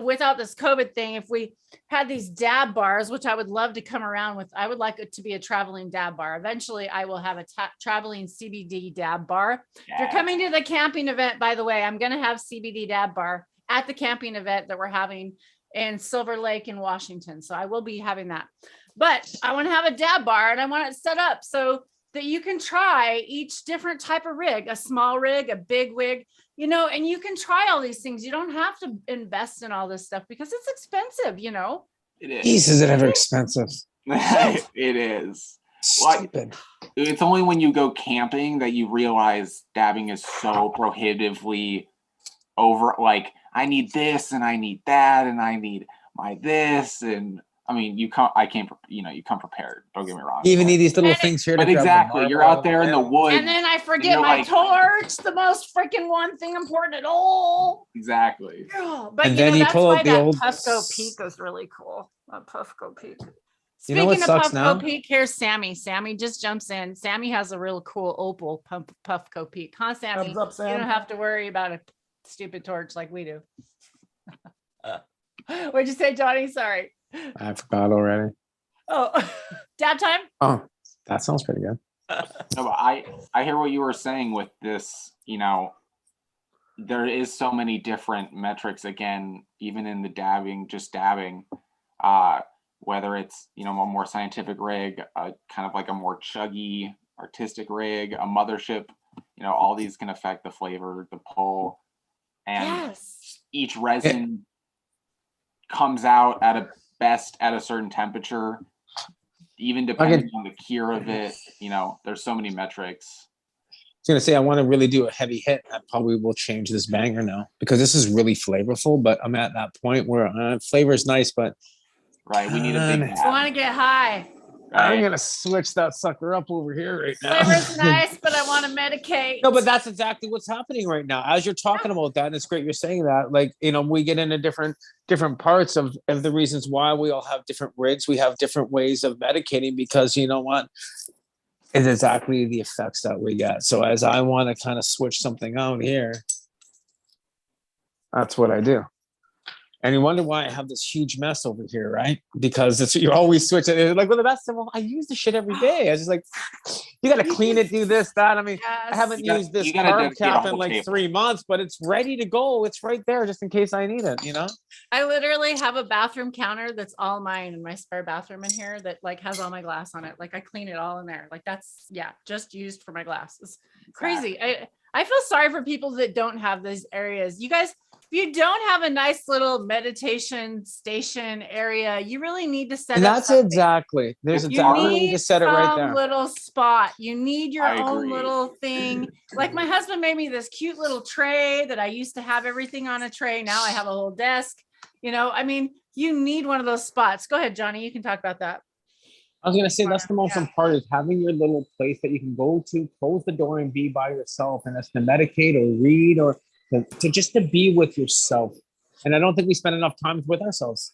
without this COVID thing, if we had these dab bars, which I would love to come around with, I would like it to be a traveling dab bar. Eventually, I will have a traveling CBD dab bar. Yeah. If you're coming to the camping event, by the way, I'm going to have CBD dab bar at the camping event that we're having in Silver Lake in Washington. So I will be having that. But I want to have a dab bar and I want it set up so that you can try each different type of rig, a small rig, a big rig, you know, and you can try all these things. You don't have to invest in all this stuff because it's expensive, you know. It is. Jeez, is it ever expensive? It is. Stupid. It's only when you go camping that you realize dabbing is so prohibitively over. Like, I need this and I need that and I need my this, and I mean, you come prepared. Don't get me wrong. You even need these little things here. But exactly, you're out there in the woods. And then I forget my torch, the most freaking one thing important at all. Exactly. Yeah, but And you then know, you that's pull why out the that old- Puffco Peak is really cool. Puffco Peak. You know what Speaking of sucks Puffco now? Peak, here's Sammy. Sammy just jumps in. Sammy has a real cool opal Puffco Peak. Huh, Sammy? Thumbs up, Sam. You don't have to worry about a stupid torch like we do. What'd you say, Johnny? Sorry. I forgot already. Oh, dab time? Oh, that sounds pretty good. No, but I hear what you were saying with this. You know, there is so many different metrics. Again, even in the dabbing, just dabbing, whether it's, you know, a more scientific rig, kind of like a more chuggy artistic rig, a mothership. You know, all these can affect the flavor, the pull, and Yes. each resin comes out at a certain temperature. Even depending on the cure of it, you know, there's so many metrics. I was gonna say I want to really do a heavy hit. I probably will change this banger now because this is really flavorful. But I'm at that point where flavor is nice, but Right, we need a big I want to get high. I'm gonna switch that sucker up over here right now. Flavor's nice, but I want to medicate. No, but that's exactly what's happening right now. As you're talking about that, and it's great you're saying that. Like, you know, we get into different parts of the reasons why we all have different rigs. We have different ways of medicating because you know what? It's exactly the effects that we get. So as I want to kind of switch something out here, that's what I do. And you wonder why I have this huge mess over here, right? Because it's you're always switching. It's like, well, the best. Well, I use the shit every day. I was just like, you got to clean it, do this, that. I mean, I haven't used this carb cap in like 3 months, but it's ready to go. It's right there just in case I need it. You know. I literally have a bathroom counter that's all mine in my spare bathroom in here that like has all my glass on it. Like I clean it all in there. Like that's just used for my glasses. Crazy. I feel sorry for people that don't have these areas. You guys. If you don't have a nice little meditation station area, you really need to set and up that's something. Exactly. There's exactly where you just set it right there. Little spot. You need your own little thing. Like my husband made me this cute little tray that I used to have everything on a tray. Now I have a whole desk. You know, I mean, you need one of those spots. Go ahead, Johnny. You can talk about that. I was gonna say that's the most important part is having your little place that you can go to, close the door and be by yourself, and that's to medicate or read or to just to be with yourself. And I don't think we spend enough time with ourselves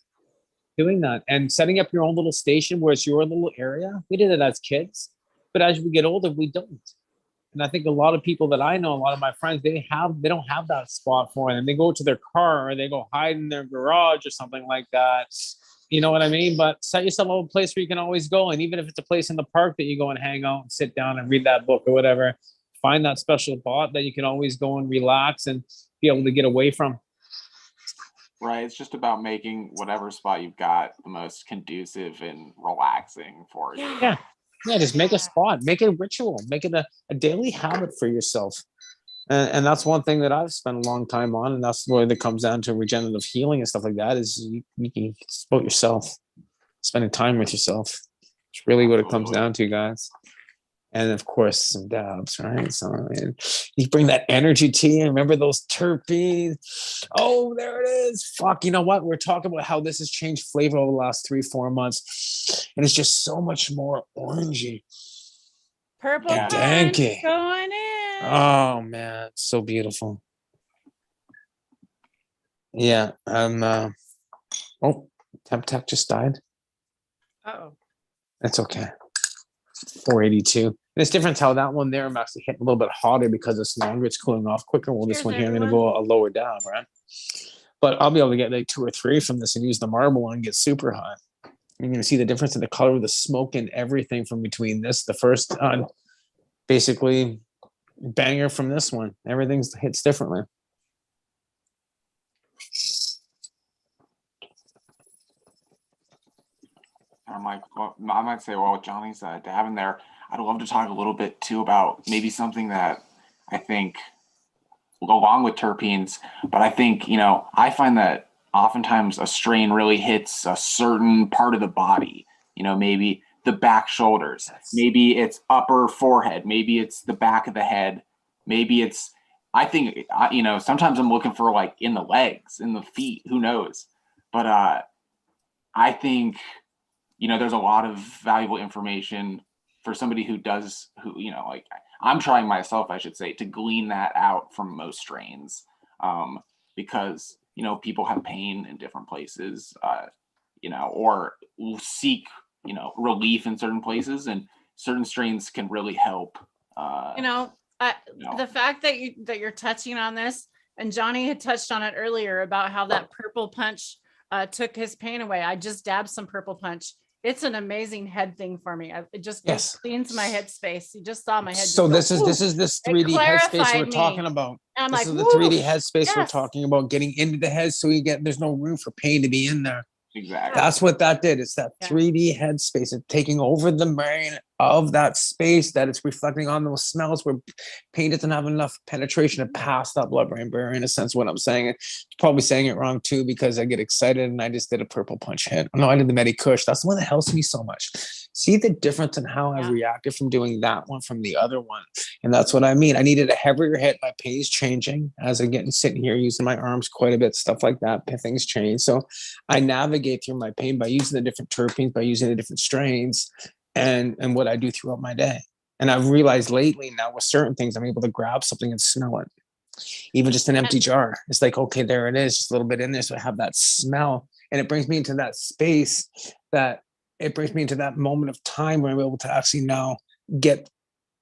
doing that and setting up your own little station where it's your little area. We did it as kids, but as we get older, we don't. And I think a lot of people that I know, a lot of my friends, they don't have that spot for them. They go to their car or they go hide in their garage or something like that. You know what I mean? But set yourself up a place where you can always go. And even if it's a place in the park that you go and hang out and sit down and read that book or whatever, find that special spot that you can always go and relax and be able to get away from. Right. It's just about making whatever spot you've got the most conducive and relaxing for you. Yeah. Yeah. Just make a spot, make it a ritual, make it a daily habit for yourself. And that's one thing that I've spent a long time on. And that's where it comes down to regenerative healing and stuff like that is it's about yourself, spending time with yourself. It's really what it comes down to, guys. And of course, some dabs, right? So I mean, you bring that energy to you. Remember those terpenes? Oh, there it is. Fuck, you know what? We're talking about how this has changed flavor over the last 3-4 months. And it's just so much more orangey. Purple danky. Going in. Oh, man. It's so beautiful. Yeah. Temp Tech just died. Oh. That's okay. 482. And it's different how that one there I'm actually hitting a little bit hotter because it's longer, it's cooling off quicker. Well, this Cheers, one here, I'm going to everyone. go a lower down, right? But I'll be able to get like 2 or 3 from this and use the marble one and get super hot. You're going to see the difference in the color of the smoke and everything from between this, the first basically banger from this one. Everything hits differently. I'm like, well, I might say, well, Johnny's dabbing there. I'd love to talk a little bit too about maybe something that I think will go along with terpenes, but I think, you know, I find that oftentimes a strain really hits a certain part of the body, you know, maybe the back shoulders, maybe it's upper forehead, maybe it's the back of the head, maybe it's, I think, you know, sometimes I'm looking for like in the legs, in the feet, who knows? But I think, you know, there's a lot of valuable information for somebody who, you know, like I'm trying myself, I should say, to glean that out from most strains, because, you know, people have pain in different places, you know, or seek, you know, relief in certain places, and certain strains can really help. You know, the fact that you're touching on this, and Johnny had touched on it earlier about how that purple punch took his pain away. I just dabbed some purple punch. It's an amazing head thing for me. It just cleans my head space. You just saw my head. So this is this 3D headspace we're talking about. I'm this like, is the 3D headspace we're talking about, getting into the head so you get, there's no room for pain to be in there. Exactly. That's what that did. It's that 3D headspace. It's taking over the brain of that space that it's reflecting on those smells where pain doesn't have enough penetration to pass that blood-brain barrier, in a sense, what I'm saying. Probably saying it wrong too, because I get excited and I just did a purple punch hit. No, I did the Medi Kush. That's the one that helps me so much. See the difference in how I reacted from doing that one from the other one. And that's what I mean. I needed a heavier hit. My pain is changing as I get sitting here using my arms quite a bit, stuff like that. Things change. So I navigate through my pain by using the different terpenes, by using the different strains, and what I do throughout my day. And I've realized lately now with certain things, I'm able to grab something and smell it. Even just an empty jar. It's like, okay, there it is, just a little bit in there. So I have that smell. And it brings me into that space, that it brings me into that moment of time where I'm able to actually now get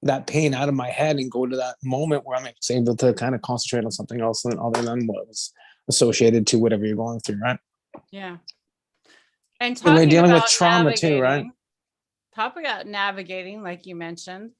that pain out of my head and go to that moment where I'm able to kind of concentrate on something else other than what was associated to whatever you're going through, right? Yeah. And we're dealing with trauma too, right? Talk about navigating, like you mentioned,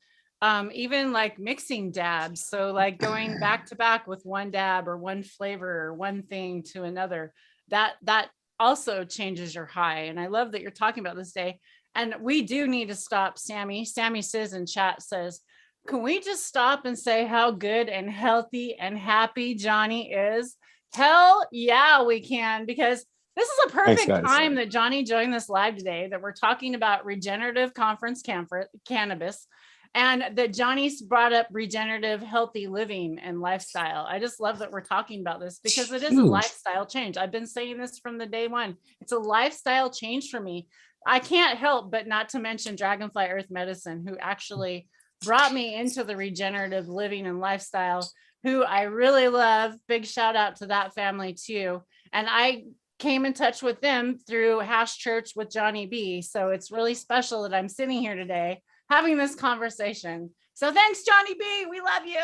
even like mixing dabs. So like going back to back with one dab or one flavor or one thing to another, that also changes your high. And I love that you're talking about this day. And we do need to stop. Sammy says in chat, says, can we just stop and say how good and healthy and happy Johnny is? Hell yeah, we can, because this is a perfect time that Johnny joined this live today, that we're talking about regenerative conference cannabis, and that Johnny's brought up regenerative, healthy living and lifestyle. I just love that we're talking about this, because it is a lifestyle change. I've been saying this from the day one. It's a lifestyle change for me. I can't help but not to mention Dragonfly Earth Medicine, who actually brought me into the regenerative living and lifestyle, who I really love. Big shout out to that family too. And I came in touch with them through Hash Church with Johnny B. So it's really special that I'm sitting here today having this conversation. So thanks, Johnny B. We love you.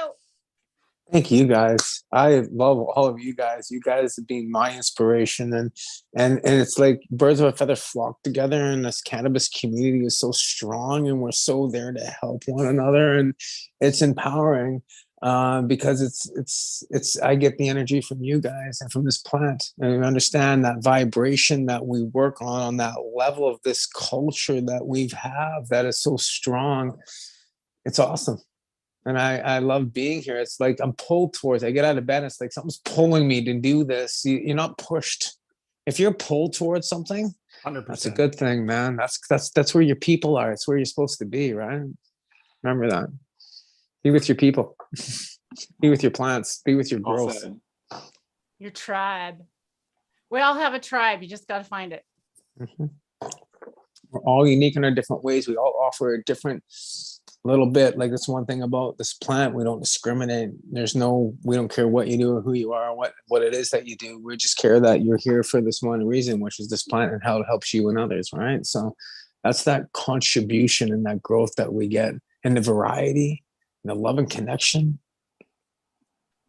Thank you guys. I love all of you guys. You guys being my inspiration, and it's like birds of a feather flock together, and this cannabis community is so strong, and we're so there to help one another, and it's empowering. Because it's I get the energy from you guys and from this plant, and I understand that vibration that we work on that level of this culture that we have that is so strong. It's awesome. And I love being here. It's like I'm pulled towards, I get out of bed, it's like something's pulling me to do this. You're not pushed. If you're pulled towards something, 100%. That's a good thing, man. That's where your people are. It's where you're supposed to be, right? Remember that. Be with your people. Be with your plants. Be with your growth. Your tribe. We all have a tribe. You just got to find it. Mm-hmm. We're all unique in our different ways. We all offer a different little bit. Like that's one thing about this plant. We don't discriminate. We don't care what you do or who you are, or what it is that you do. We just care that you're here for this one reason, which is this plant and how it helps you and others, right? So that's that contribution and that growth that we get and the variety and the love and connection.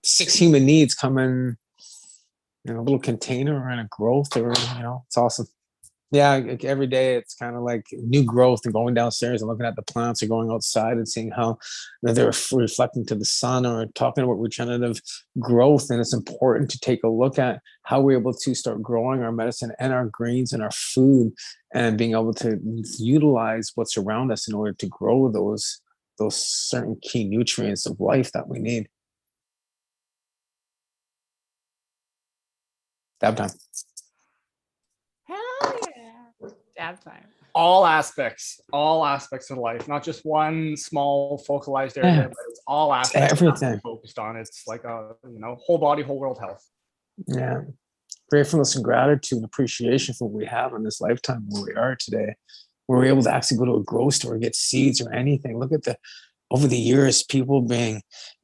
6 human needs come in a little container and a growth, or it's awesome. Yeah, like every day it's kind of like new growth, and going downstairs and looking at the plants, or going outside and seeing how they're reflecting to the sun, or talking about regenerative growth. And it's important to take a look at how we're able to start growing our medicine and our greens and our food, and being able to utilize what's around us in order to grow those certain key nutrients of life that we need. Dab time. Hell yeah. Dab time. All aspects of life, not just one small focalized area, but it's all aspects. Everything focused on. It's like a whole body, whole world health. Yeah, gratefulness and gratitude and appreciation for what we have in this lifetime, where we are today. We're able to actually go to a grocery store and get seeds or anything. Look at over the years, people being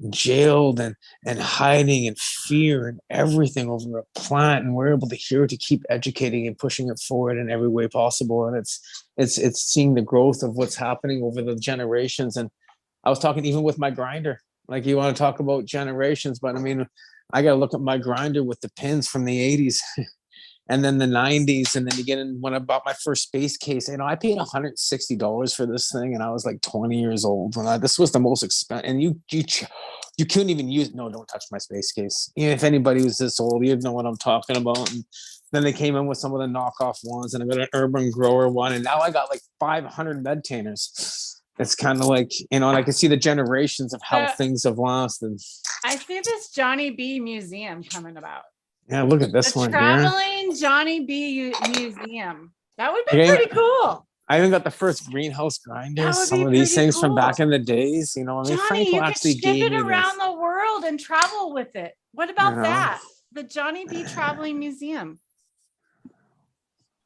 jailed and hiding in fear and everything over a plant, and we're able to keep educating and pushing it forward in every way possible. And it's seeing the growth of what's happening over the generations. And I was talking even with my grinder, like, you want to talk about generations, but I mean, I got to look at my grinder with the pins from the 80s. And then the 90s, and then you get in when I bought my first space case. I paid $160 for this thing, and I was like 20 years old. And this was the most expensive. And you couldn't even use. No, don't touch my space case. Even if anybody was this old, you'd know what I'm talking about. And then they came in with some of the knockoff ones, and I got an urban grower one, and now I got like 500 medtainers. It's kind of like, and I can see the generations of how things have lost. And I see this Johnny B museum coming about. Yeah, look at this one here. Traveling Johnny B museum. That would be pretty cool. I even got the first greenhouse grinders. Some of these things from back in the days. Johnny, Frank you could ship it around the world and travel with it. What about that? The Johnny B traveling museum.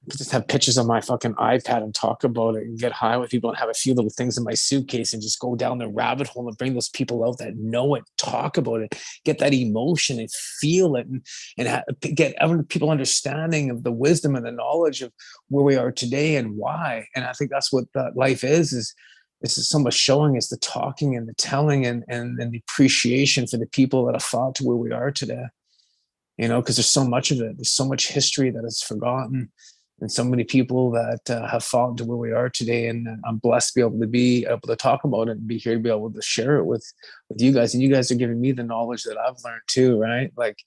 I could just have pictures on my fucking iPad and talk about it and get high with people and have a few little things in my suitcase and just go down the rabbit hole and bring those people out that know it, talk about it, get that emotion and feel it, and get people understanding of the wisdom and the knowledge of where we are today and why. And I think that's what life is so much showing us the talking and the telling and the appreciation for the people that have fought to where we are today. Because there's so much of it. There's so much history that is forgotten. And so many people that have fallen to where we are today. And I'm blessed to be able to talk about it and be here to be able to share it with you guys. And you guys are giving me the knowledge that I've learned too, right? Like,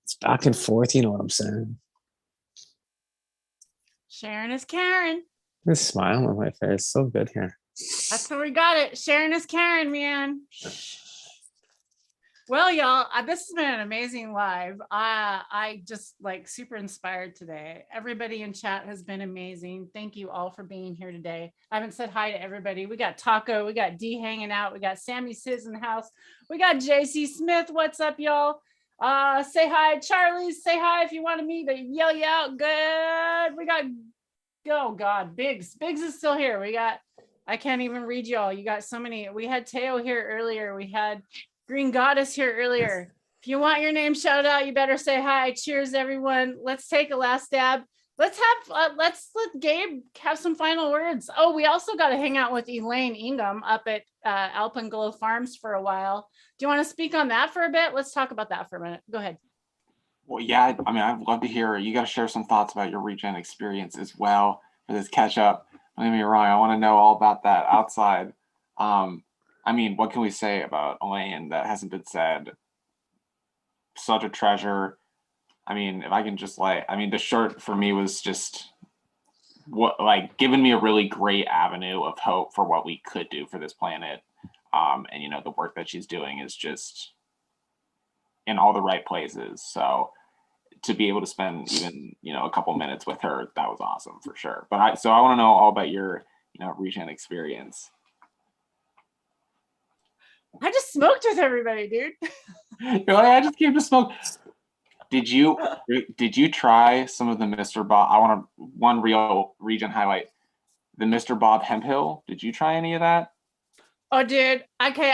it's back and forth, you know what I'm saying? Sharon is Karen. This smile on my face, so good here. That's where we got it. Sharon is Karen, man. Well, y'all, this has been an amazing live. I just like super inspired today. Everybody in chat has been amazing. Thank you all for being here today. I haven't said hi to everybody. We got Taco, we got D hanging out, we got Sammy Sis in the house, we got JC Smith. What's up, y'all? Say hi, Charlie. Say hi if you want to meet, but yell you out. Good. We got, oh God, Biggs is still here. I can't even read y'all. You got so many. We had Teo here earlier. We had Green Goddess here earlier. If you want your name shouted out, you better say hi. Cheers, everyone. Let's take a last stab. Let's let Gabe have some final words. Oh, we also got to hang out with Elaine Ingham up at Alpenglow Farms for a while. Do you want to speak on that for a bit? Let's talk about that for a minute. Go ahead. Well, yeah, I mean, I'd love to hear. You got to share some thoughts about your regen experience as well for this catch up. Don't get me wrong. I want to know all about that outside. I mean, what can we say about Elaine that hasn't been said? Such a treasure. I mean, if I can just the shirt for me was just giving me a really great avenue of hope for what we could do for this planet. And the work that she's doing is just in all the right places. So to be able to spend even, a couple minutes with her, that was awesome for sure. But I want to know all about your, regen experience. I just smoked with everybody, dude. You're like, I just came to smoke. Did you try some of the Mr. Bob? I want one real regen highlight. The Mr. Bob Hemp Hill. Did you try any of that? Oh, dude. Okay,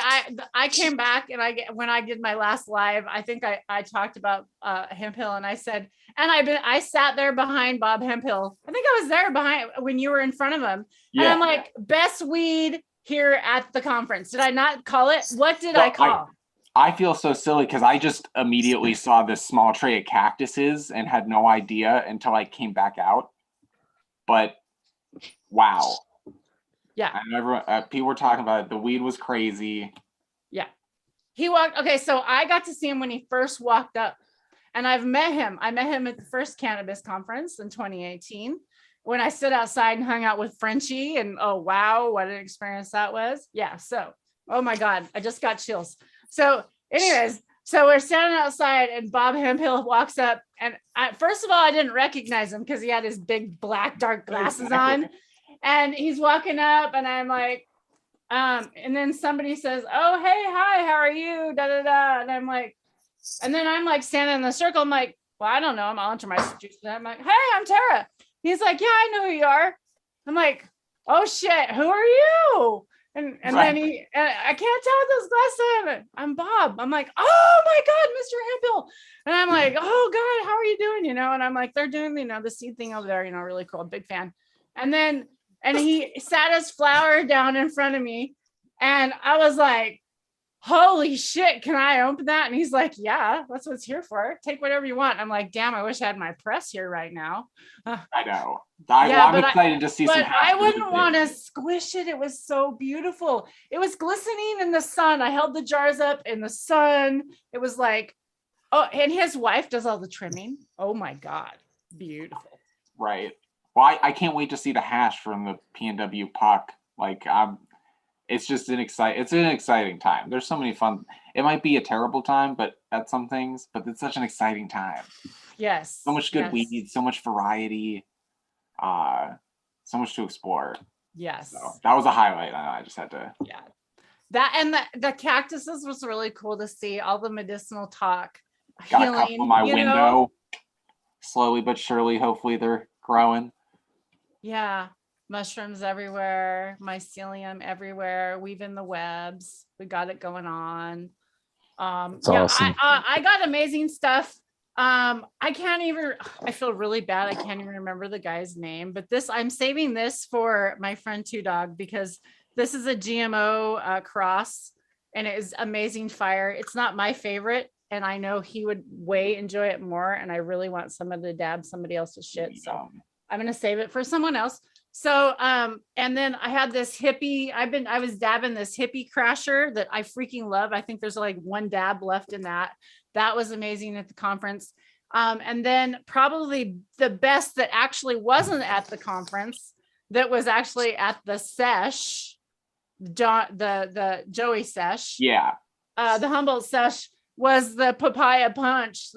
I came back and when I did my last live, I think I talked about Hemp Hill, and I said, and I sat there behind Bob Hemp Hill. I think I was there behind when you were in front of him. Yeah. And I'm like, best weed here at the conference? Did I not call it? What did I call? I feel so silly because I just immediately saw this small tray of cactuses and had no idea until I came back out. But wow. Yeah. And everyone, people were talking about it. The weed was crazy. Yeah. He walked. Okay. So I got to see him when he first walked up, and I've met him. I met him at the first Cannabis Conference in 2018 when I stood outside and hung out with Frenchie, and oh, wow, what an experience that was. Yeah. So, oh my God, I just got chills. So anyways, so we're standing outside and Bob Hemphill walks up, and first of all, I didn't recognize him because he had his big black dark glasses on, and he's walking up, and I'm like, and then somebody says, "Oh, hey, hi, how are you?" Da da da, and I'm like, and then I'm like standing in the circle. I'm like, well, I don't know. I'll enter my situation. I'm like, hey, I'm Tara. He's like, yeah, I know who you are. I'm like, oh shit, who are you? And then I can't tell with those glasses on. I'm Bob. I'm like, oh my God, Mr. Hemphill. And I'm like, oh God, how are you doing? You know, and I'm like, they're doing, you know, the seed thing over there, you know, really cool. Big fan. And he sat his flower down in front of me. And I was like, holy shit, can I open that? And he's like, yeah, that's what it's here for. Take whatever you want. I'm like, damn, I wish I had my press here right now. I know. I'm excited to see some. But I wouldn't want to squish it. It was so beautiful. It was glistening in the sun. I held the jars up in the sun. It was like, oh, and his wife does all the trimming. Oh my God. Beautiful. Right. Well, I can't wait to see the hash from the PNW puck. Like, it's just an exciting time. There's so many fun. It might be a terrible time, but at some things, but it's such an exciting time. Yes. So much good weed, so much variety, so much to explore. Yes. So that was a highlight. I know. I just had to. Yeah. That and the cactuses was really cool to see. All the medicinal talk. Got healing, a couple in my window. Know? Slowly but surely, hopefully they're growing. Yeah. Mushrooms everywhere, mycelium everywhere, weaving the webs. We got it going on. Awesome. I got amazing stuff. I feel really bad. I can't even remember the guy's name, but I'm saving this for my friend Two Dog because this is a GMO cross and it is amazing fire. It's not my favorite, and I know he would way enjoy it more. And I really want someone to dab somebody else's shit. So I'm going to save it for someone else. So, and then I had this hippie, I was dabbing this hippie crasher that I freaking love. I think there's like one dab left in that. That was amazing at the conference. And then probably the best that actually wasn't at the conference, that was actually at the Sesh, the Joey Sesh. Yeah. The Humboldt Sesh was the papaya punch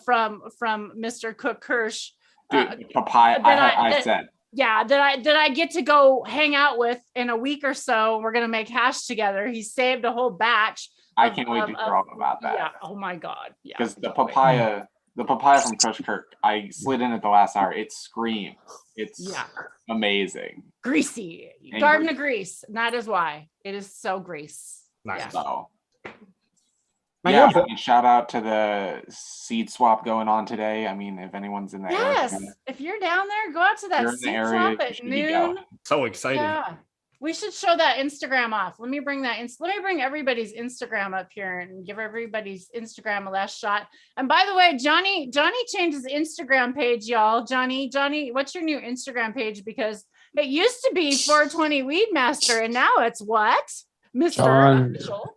from Mr. Cook Kirsch. Dude, papaya, I said. Yeah, that I get to go hang out with in a week or so. We're gonna make hash together. He saved a whole batch. I can't wait to hear all about that. Yeah. Oh my God. Yeah. Because the papaya from Crush Kirk, I slid in at the last hour. It screamed. It's amazing. Greasy. Garden of grease. And that is why it is so grease. Nice. Yeah. So. Yeah, I mean, shout out to the seed swap going on today. I mean, if anyone's in the area. Yes, if you're down there, go out to that seed swap at noon. So exciting. Yeah. We should show that Instagram off. Let me bring everybody's Instagram up here and give everybody's Instagram a last shot. And by the way, Johnny changed his Instagram page, y'all. Johnny, what's your new Instagram page? Because it used to be 420 Weed Master, and now it's what? Mr. Official.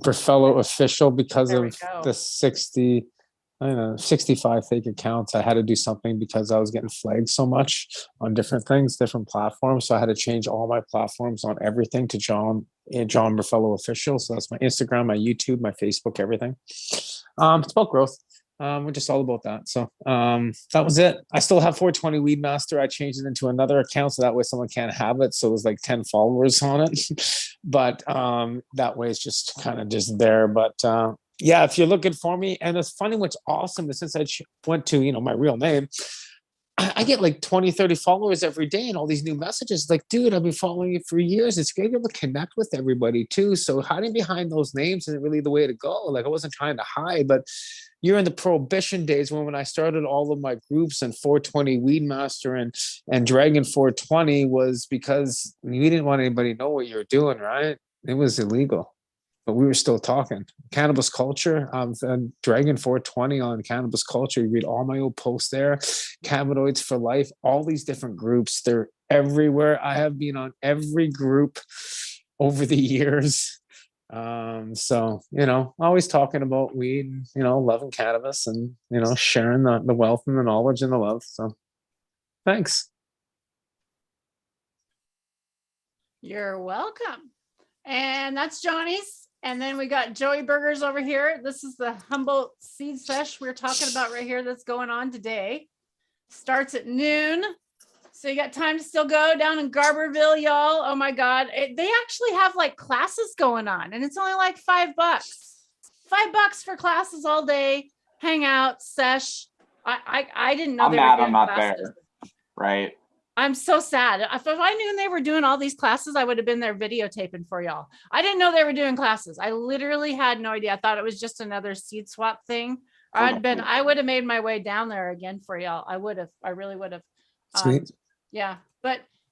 For fellow official, because of the 65 fake accounts, I had to do something because I was getting flagged so much on different things, different platforms. So I had to change all my platforms on everything to John Burfello Official. So that's my Instagram, my YouTube, my Facebook, everything. It's about growth. We're just all about that. So that was it. I still have 420 Weed Master. I changed it into another account so that way someone can't have it. So it was like 10 followers on it. But that way it's just kind of just there. But yeah, if you're looking for me, and it's funny, what's awesome is since I went to, my real name, I get like 20, 30 followers every day and all these new messages. Like, dude, I've been following you for years. It's great to be able to connect with everybody too. So hiding behind those names isn't really the way to go. Like, I wasn't trying to hide, but you're in the prohibition days when I started all of my groups and 420 Weed Master and Dragon 420 was because we didn't want anybody to know what you were doing, right? It was illegal. But we were still talking. Cannabis culture, Dragon 420 on cannabis culture. You read all my old posts there. Cannabinoids for life, all these different groups. They're everywhere. I have been on every group over the years. So, always talking about weed, loving cannabis and, sharing the wealth and the knowledge and the love. So thanks. You're welcome. And that's Johnny's. And then we got Joey Burgers over here. This is the Humboldt Seed Sesh we're talking about right here that's going on today. Starts at noon. So you got time to still go down in Garberville, y'all. Oh my God. They actually have like classes going on and it's only like $5. $5 for classes all day. Hang out, sesh. I didn't know I'm they were mad doing I'm not classes. there. Right. I'm so sad. If I knew they were doing all these classes, I would have been there videotaping for y'all. I didn't know they were doing classes. I literally had no idea. I thought it was just another seed swap thing. I would have made my way down there again for y'all. I would have. I really would have. Sweet. Yeah.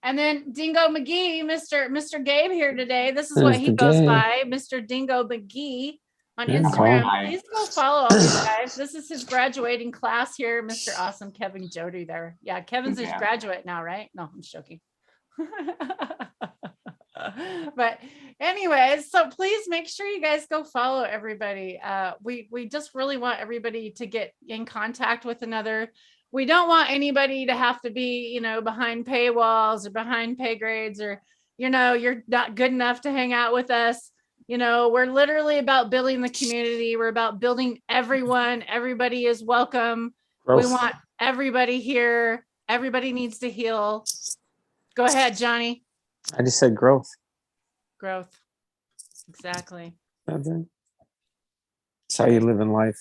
And then Dingo McGee, Mr. Gabe here today. This is what he goes by, Mr. Dingo McGee on Instagram. Please go follow all these guys. This is his graduating class here, Mr. Awesome Kevin Jody there. Yeah, Kevin's his graduate now, right? No, I'm joking. But anyways, so please make sure you guys go follow everybody. We just really want everybody to get in contact with another. We don't want anybody to have to be, behind paywalls or behind pay grades or, you're not good enough to hang out with us. We're literally about building the community. We're about building everyone. Everybody is welcome. Growth. We want everybody here. Everybody needs to heal. Go ahead, Johnny. I just said growth. Growth. Exactly. That's it. It's how you live in life.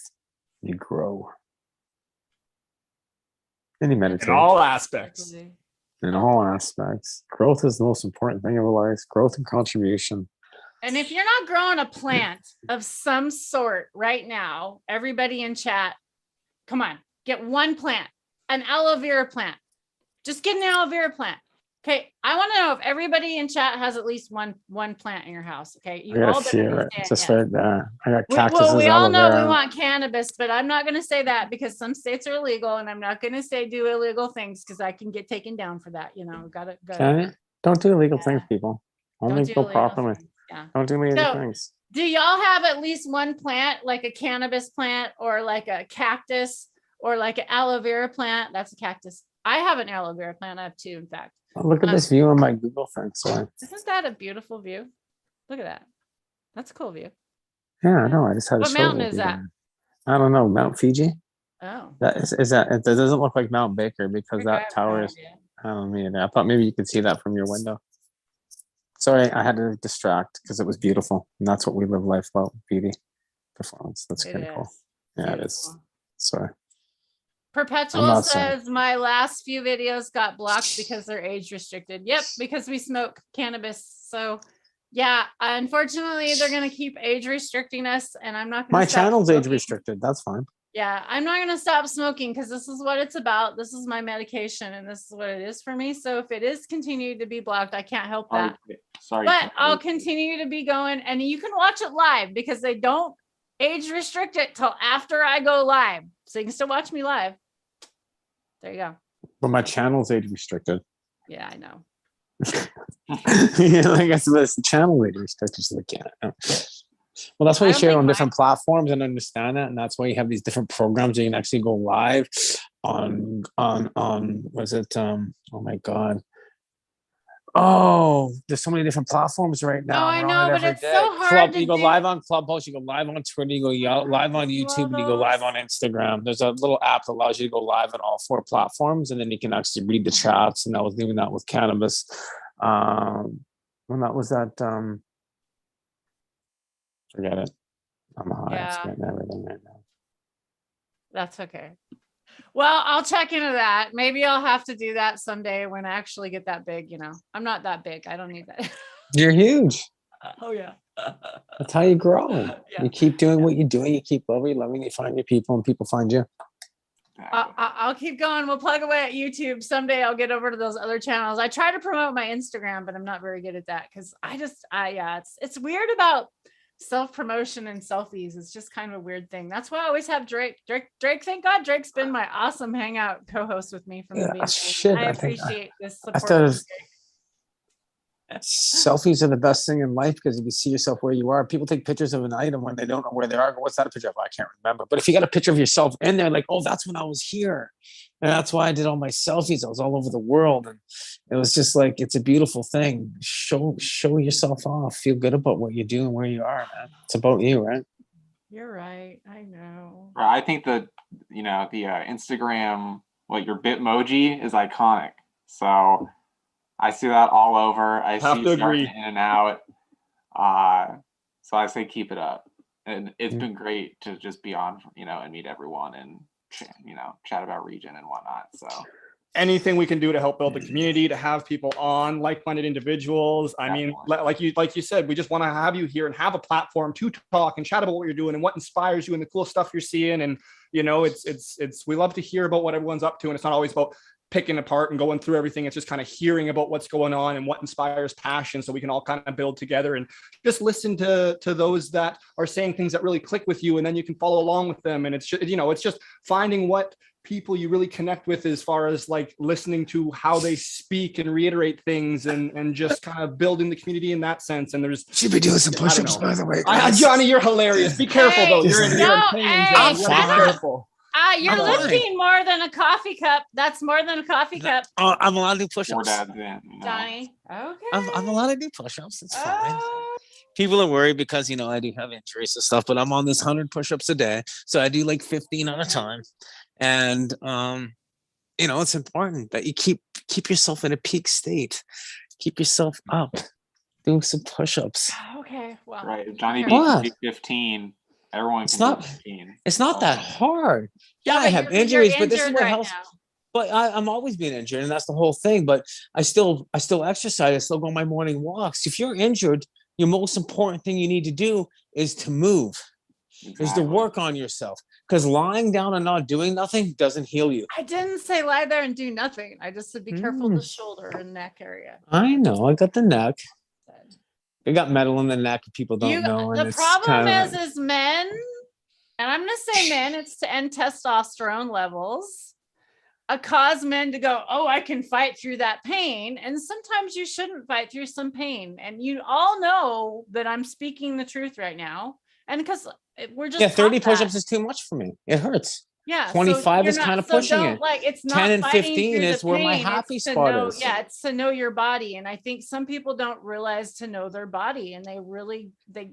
You grow. And you meditate. In all aspects. In all aspects. Growth is the most important thing in life. Growth and contribution. And if you're not growing a plant of some sort right now, everybody in chat, come on, get one plant, an aloe vera plant. Just get an aloe vera plant. Okay, I want to know if everybody in chat has at least one plant in your house. Okay, you all right there. I got cactuses. Well, we all know we want cannabis, but I'm not going to say that because some states are illegal, and I'm not going to say do illegal things because I can get taken down for that. Got it. Don't do illegal things, people. Only go properly. Yeah. Don't do illegal things. Do y'all have at least one plant, like a cannabis plant or like a cactus or like an aloe vera plant? That's a cactus. I have an aloe vera plant. I have two, in fact. Oh, look at this view on my Google thing. Sorry. Isn't that a beautiful view? Look at that. That's a cool view. Yeah, I know. I just had What mountain is that? I don't know. Mount Fiji? Oh. That is that. It doesn't look like Mount Baker because that tower is. I don't mean. I thought maybe you could see that from your window. Sorry, I had to distract because it was beautiful. And that's what we live life about, beauty, performance. That's pretty cool. Yeah, it is. Sorry. Perpetual says my last few videos got blocked because they're age restricted. Yep, because we smoke cannabis. So yeah, unfortunately they're gonna keep age restricting us, and I'm not gonna My channel's age restricted. That's fine. Yeah, I'm not gonna stop smoking because this is what it's about. This is my medication, and this is what it is for me. So if it is continued to be blocked, I can't help that. Sorry. But I'll continue to be going, and you can watch it live because they don't age restrict it till after I go live. So you can still watch me live. There you go. But my channel's age restricted. Yeah, I know. I guess the channel age restricted. Well, that's why you share on different platforms and understand that, and that's why you have these different programs that you can actually go live on. Was it? Oh my God. Oh, there's so many different platforms right now. Oh, I know, but it's so hard to You go live on Clubhouse, you go live on Twitter, you go live on YouTube, and you go live on Instagram. There's a little app that allows you to go live on all 4 platforms, and then you can actually read the chats. And I was doing that with cannabis. When that was that, forget it. I'm high. Yeah. I'm forgetting everything right now. That's okay. Well, I'll check into that. Maybe I'll have to do that someday when I actually get that big. I'm not that big. I don't need that. You're huge. Oh yeah. That's how you grow. Yeah. You keep doing what you're doing. You keep loving. You find your people, and people find you. I'll keep going. We'll plug away at YouTube. Someday I'll get over to those other channels. I try to promote my Instagram, but I'm not very good at that because it's weird about self-promotion and selfies. It's just kind of a weird thing. That's why I always have Drake. Thank God Drake's been my awesome hangout co-host with me from the beginning. Shit, I appreciate this support. I thought selfies are the best thing in life because if you see yourself where you are, people take pictures of an item when they don't know where they are. What's that a picture of? I can't remember. But if you got a picture of yourself in there, like, oh, that's when I was here. And that's why I did all my selfies. I was all over the world. And it was just like, it's a beautiful thing. Show yourself off. Feel good about what you do and where you are, man. It's about you, right? You're right. I know. I think that, the Instagram, your Bitmoji is iconic. So I see that all over. I see you starting in and out. So I say keep it up. And it's been great to just be on, and meet everyone and, chat about region and whatnot. So anything we can do to help build the community, to have people on, like-minded individuals. I mean, like you said, we just want to have you here and have a platform to talk and chat about what you're doing and what inspires you and the cool stuff you're seeing. And, it's we love to hear about what everyone's up to. And it's not always about picking apart and going through everything. It's just kind of hearing about what's going on and what inspires passion, so we can all kind of build together and just listen to those that are saying things that really click with you, and then you can follow along with them. And it's just, it's just finding what people you really connect with as far as like listening to how they speak and reiterate things and just kind of building the community in that sense. And there's should be doing some push-ups, by the way. Johnny, you're hilarious. Be careful though. You're in pain. I'm be careful. You're lifting more than a coffee cup. That's more than a coffee cup. I'm allowed to do push-ups. Johnny. Okay. I'm allowed to do push-ups. It's fine. People are worried because, I do have injuries and stuff, but I'm on this 100 push-ups a day. So I do like 15 at a time. And, it's important that you keep yourself in a peak state. Keep yourself up. Doing some push-ups. Okay. Well, right. Johnny B 15. Everyone can do 15. It's not that hard. Yeah, I have injuries, but this is what helps. But I'm always being injured, and that's the whole thing. But I still exercise. I still go on my morning walks. If you're injured, your most important thing you need to do is to move, is to work on yourself. Because lying down and not doing nothing doesn't heal you. I didn't say lie there and do nothing. I just said be careful of the shoulder and neck area. I know. I got the neck. I got metal in the neck. People don't know. The problem is men, and I'm going to say men, it's to end testosterone levels. Cause men to go, oh, I can fight through that pain. And sometimes you shouldn't fight through some pain. And you all know that I'm speaking the truth right now. And because we're just 30 push-ups is too much for me. It hurts. Yeah, 25 is kind of pushing it. It's not 10 and 15 is where my happy spot is. Yeah, it's to know your body. And I think some people don't realize to know their body, and they really they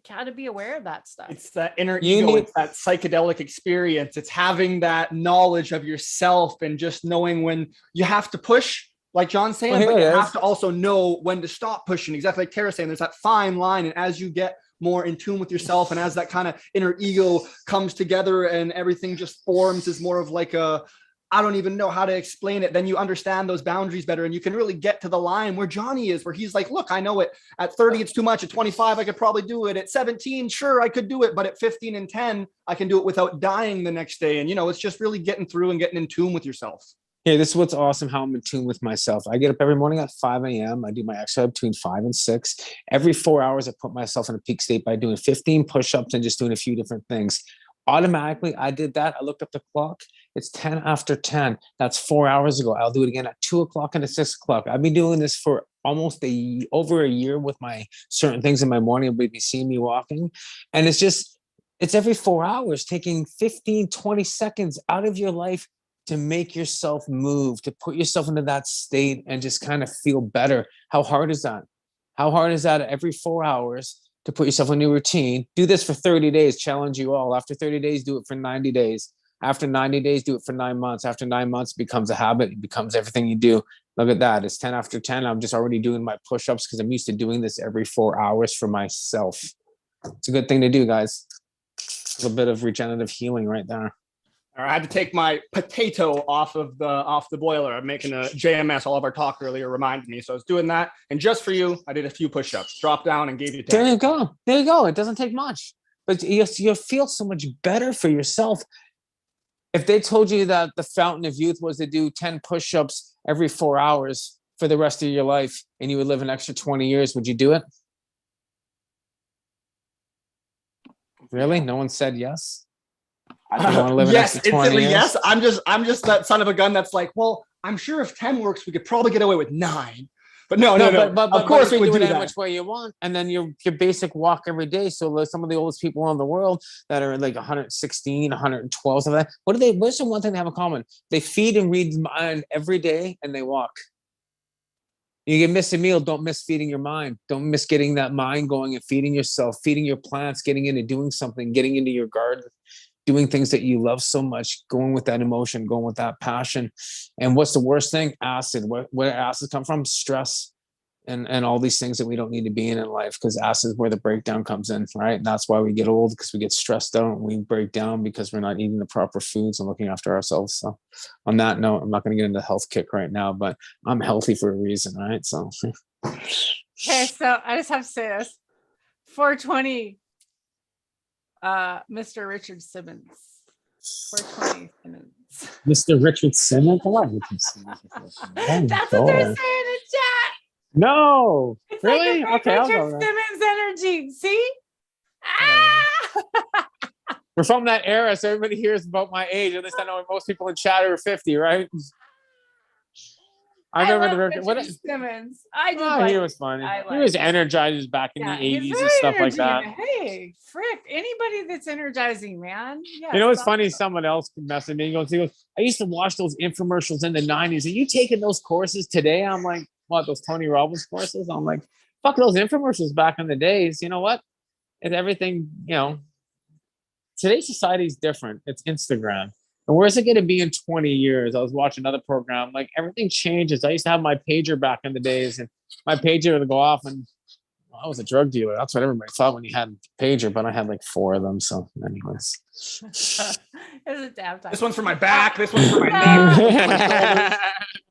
got to be aware of that stuff. It's that inner ego, it's that psychedelic experience. It's having that knowledge of yourself and just knowing when you have to push, like John's saying, but you have to also know when to stop pushing. Exactly like Tara's saying, there's that fine line. And as you get more in tune with yourself, and as that kind of inner ego comes together and everything just forms as more of like I don't even know how to explain it, then you understand those boundaries better, and you can really get to the line where Johnny is, where he's like, look, I know it at 30 it's too much, at 25 I could probably do it, at 17 sure I could do it, but at 15 and 10 I can do it without dying the next day. And it's just really getting through and getting in tune with yourself. Yeah, this is what's awesome, how I'm in tune with myself. I get up every morning at 5 a.m. I do my exercise between 5 and 6. Every 4 hours, I put myself in a peak state by doing 15 push-ups and just doing a few different things. Automatically, I did that. I looked up the clock. It's 10 after 10. That's 4 hours ago. I'll do it again at 2 o'clock and at 6 o'clock. I've been doing this for almost over a year with my certain things in my morning. You'll be seeing me walking. And it's every 4 hours, taking 15, 20 seconds out of your life to make yourself move, to put yourself into that state and just kind of feel better. How hard is that? How hard is that every 4 hours to put yourself in a new routine? Do this for 30 days, challenge you all. After 30 days, do it for 90 days. After 90 days, do it for 9 months. After 9 months, it becomes a habit. It becomes everything you do. Look at that. It's 10 after 10. I'm just already doing my push-ups because I'm used to doing this every 4 hours for myself. It's a good thing to do, guys. A little bit of regenerative healing right there. I had to take my potato off the boiler. I'm making a JMS. All of our talk earlier reminded me, so I was doing that. And just for you, I did a few push-ups, dropped down, and gave you 10. There you go. There you go. It doesn't take much, but you'll feel so much better for yourself. If they told you that the fountain of youth was to do 10 push-ups every 4 hours for the rest of your life, and you would live an extra 20 years, would you do it? Really? No one said yes. Yes, instantly yes. I'm just that son of a gun that's like, well, I'm sure if 10 works, we could probably get away with 9. But no. But of course we would do that. Which way you want, and then your basic walk every day. So some of the oldest people in the world that are like 116, 112, something like that. What's the one thing they have in common? They feed and read mind every day, and they walk. You can miss a meal. Don't miss feeding your mind. Don't miss getting that mind going and feeding yourself, feeding your plants, getting into doing something, getting into your garden, doing things that you love so much, going with that emotion, going with that passion. And what's the worst thing? Acid. Where acids come from? Stress and all these things that we don't need to be in life, because acid is where the breakdown comes in, right? And that's why we get old, because we get stressed out and we break down because we're not eating the proper foods and looking after ourselves. So on that note, I'm not going to get into health kick right now, but I'm healthy for a reason, right? So. Okay, so I just have to say this. 420. Mr. Richard Simmons. 420 Simmons. Mr. Richard Simmons? Come on, Richard Simmons. That's what they're saying in chat. No. It's really? like Okay, Richard Simmons energy. See? Ah! We're from that era, so everybody hears about my age. At least I know most people in chat are 50, right? I remember Richard Simmons. I did. He was funny. He was energized back in the 80s and stuff like that. Hey, frick! Anybody that's energizing, man. Yeah, you know what's funny? Someone else messaged me. He goes, I used to watch those infomercials in the 90s. Are you taking those courses today? I'm like, what, those Tony Robbins courses? I'm like, fuck those infomercials back in the days. You know what? And everything, today's society is different. It's Instagram. And where's it going to be in 20 years? I was watching another program. Like, everything changes. I used to have my pager back in the days, and my pager would go off, and I was a drug dealer. That's what everybody thought when you had a pager, but I had like 4 of them. So anyways. It's a damn time. This one's for my back. This one's for my neck.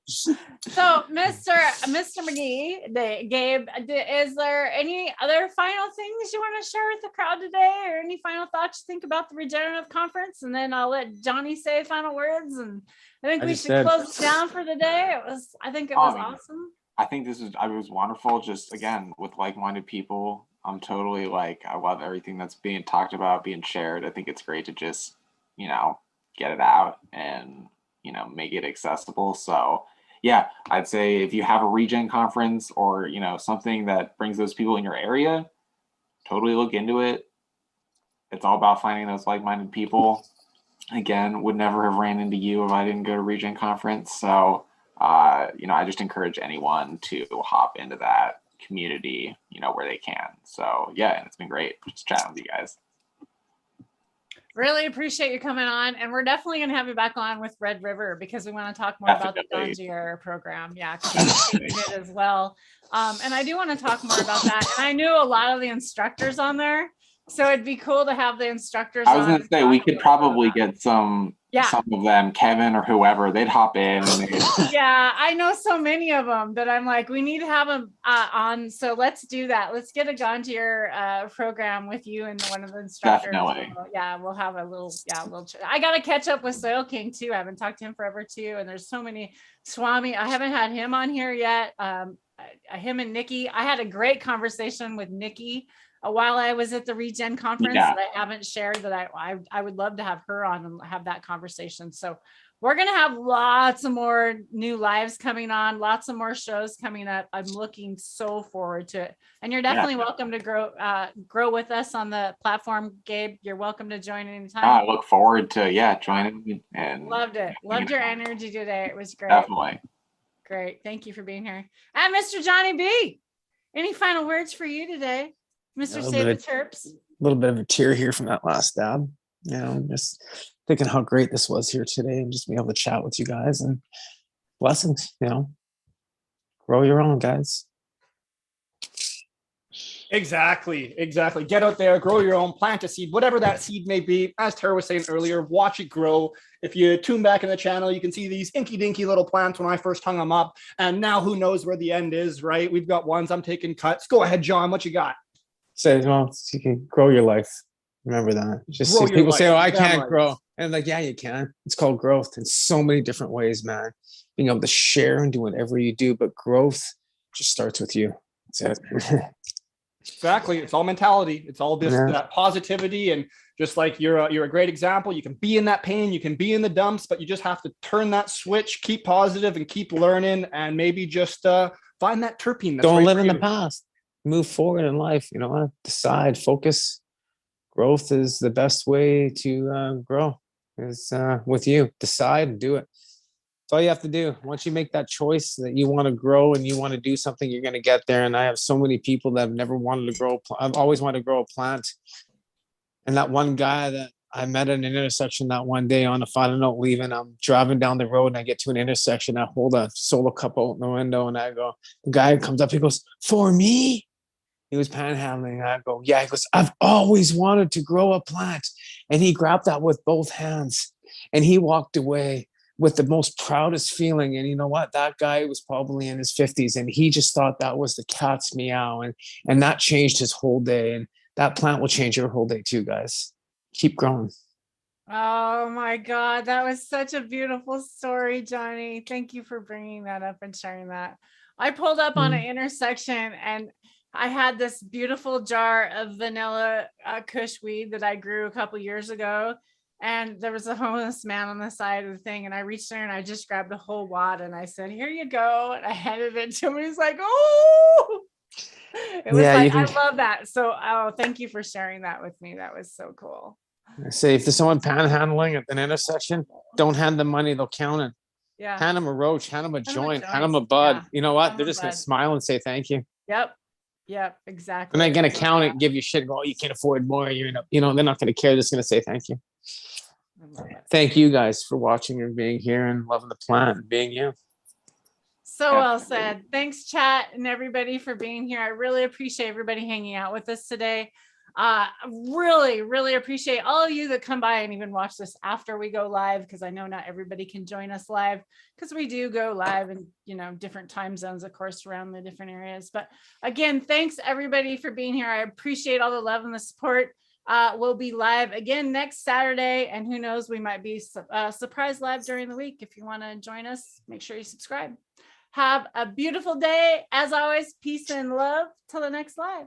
So, Mr. McGee, Gabe, is there any other final things you want to share with the crowd today, or any final thoughts you think about the Regenerative Conference? And then I'll let Johnny say final words. And I think we should close it down for the day. I think it was awesome. I think it was wonderful. Just again, with like-minded people, I'm totally I love everything that's being talked about, being shared. I think it's great to just, get it out and, make it accessible. So yeah, I'd say if you have a regen conference or, something that brings those people in your area, totally look into it. It's all about finding those like-minded people. Again, would never have ran into you if I didn't go to regen conference. So, I just encourage anyone to hop into that community, where they can. So yeah, and it's been great just chatting with you guys. Really appreciate you coming on, and we're definitely going to have you back on with Red River because we want to talk more about the Ganjier program. Yeah, it as well. And I do want to talk more about that. And I knew a lot of the instructors on there, so it'd be cool to have the instructors. I was going to say we could probably get some of them, Kevin or whoever, they'd hop in. Yeah, I know so many of them that I'm like, we need to have them on. So let's do that. Let's get a Ganjier program with you and one of the instructors. Definitely. We'll have a little. I got to catch up with Soil King too. I haven't talked to him forever too. And there's so many Swami. I haven't had him on here yet. Him and Nikki. I had a great conversation with Nikki while I was at the Regen conference that I haven't shared, that I would love to have her on and have that conversation. So we're going to have lots of more new lives coming on, lots of more shows coming up. I'm looking so forward to it. And you're definitely welcome to grow with us on the platform. Gabe, you're welcome to join anytime. I look forward to, joining. And loved it. Loved your energy today. It was great. Definitely. Great. Thank you for being here. And Mr. Johnny B, any final words for you today? Mr. Say the Terps. A little bit of a tear here from that last dab. Just thinking how great this was here today and just being able to chat with you guys, and blessings, grow your own, guys. Exactly. Get out there, grow your own, plant a seed, whatever that seed may be. As Tara was saying earlier, watch it grow. If you tune back in the channel, you can see these inky dinky little plants when I first hung them up. And now who knows where the end is, right? We've got ones, I'm taking cuts. Go ahead, John, what you got? Say, well, you can grow your life. Remember that. Just Grow your people life. say, "Oh, I Damn can't right. grow," and I'm like, yeah, you can. It's called growth in so many different ways, man. Being able to share and do whatever you do, but growth just starts with you. That's it. Exactly. It's all mentality. It's all this Yeah. that positivity. And just like you're a great example, you can be in that pain, you can be in the dumps, but you just have to turn that switch, keep positive and keep learning, and maybe just find that terpene. That's Don't right live for in the you. past. Move forward in life. You know what? Decide, focus. Growth is the best way to grow. Is with you. Decide and do it. That's all you have to do. Once you make that choice that you want to grow and you want to do something, you're going to get there. And I have so many people that have never wanted to grow. I've always wanted to grow a plant. And that one guy that I met at an intersection that one day on a final note leaving, I'm driving down the road and I get to an intersection. I hold a solo cup out in the window and I go, the guy comes up, he goes, "For me?" He was panhandling. I go, "Yeah." He goes, "I've always wanted to grow a plant." And he grabbed that with both hands and he walked away with the most proudest feeling. And you know what? That guy was probably in his 50s and he just thought that was the cat's meow. And that changed his whole day. And that plant will change your whole day too, guys. Keep growing. Oh my God, that was such a beautiful story, Johnny. Thank you for bringing that up and sharing that. I pulled up on an intersection and I had this beautiful jar of vanilla Kush weed that I grew a couple years ago. And there was a homeless man on the side of the thing. And I reached there and I just grabbed a whole wad and I said, "Here you go." And I handed it to him. And he's like, "Oh." It was Yeah, like, you can I love that. So, oh, thank you for sharing that with me. That was so cool. say if there's someone panhandling at an intersection, don't hand them money, they'll count it. Yeah. Hand them a roach, hand them a them a joint, hand joint. them a bud. Yeah. You know what? Hand They're them a just going to bud. smile and say thank you. Yep. Exactly. And they're going to count it and give you shit. Go, "Oh, you can't afford more." They're not going to care. They're just going to say thank you. Thank you guys for watching and being here and loving the plant and being you. So well said. Thanks, chat and everybody, for being here. I really appreciate everybody hanging out with us today. Really appreciate all of you that come by and even watch this after we go live, because I know not everybody can join us live because we do go live in different time zones, of course, around the different areas. But again, thanks everybody for being here. I appreciate all the love and the support. We'll be live again next Saturday, and who knows, we might be surprise live during the week. If you want to join us, make sure you subscribe. Have a beautiful day. As always, peace and love till the next live.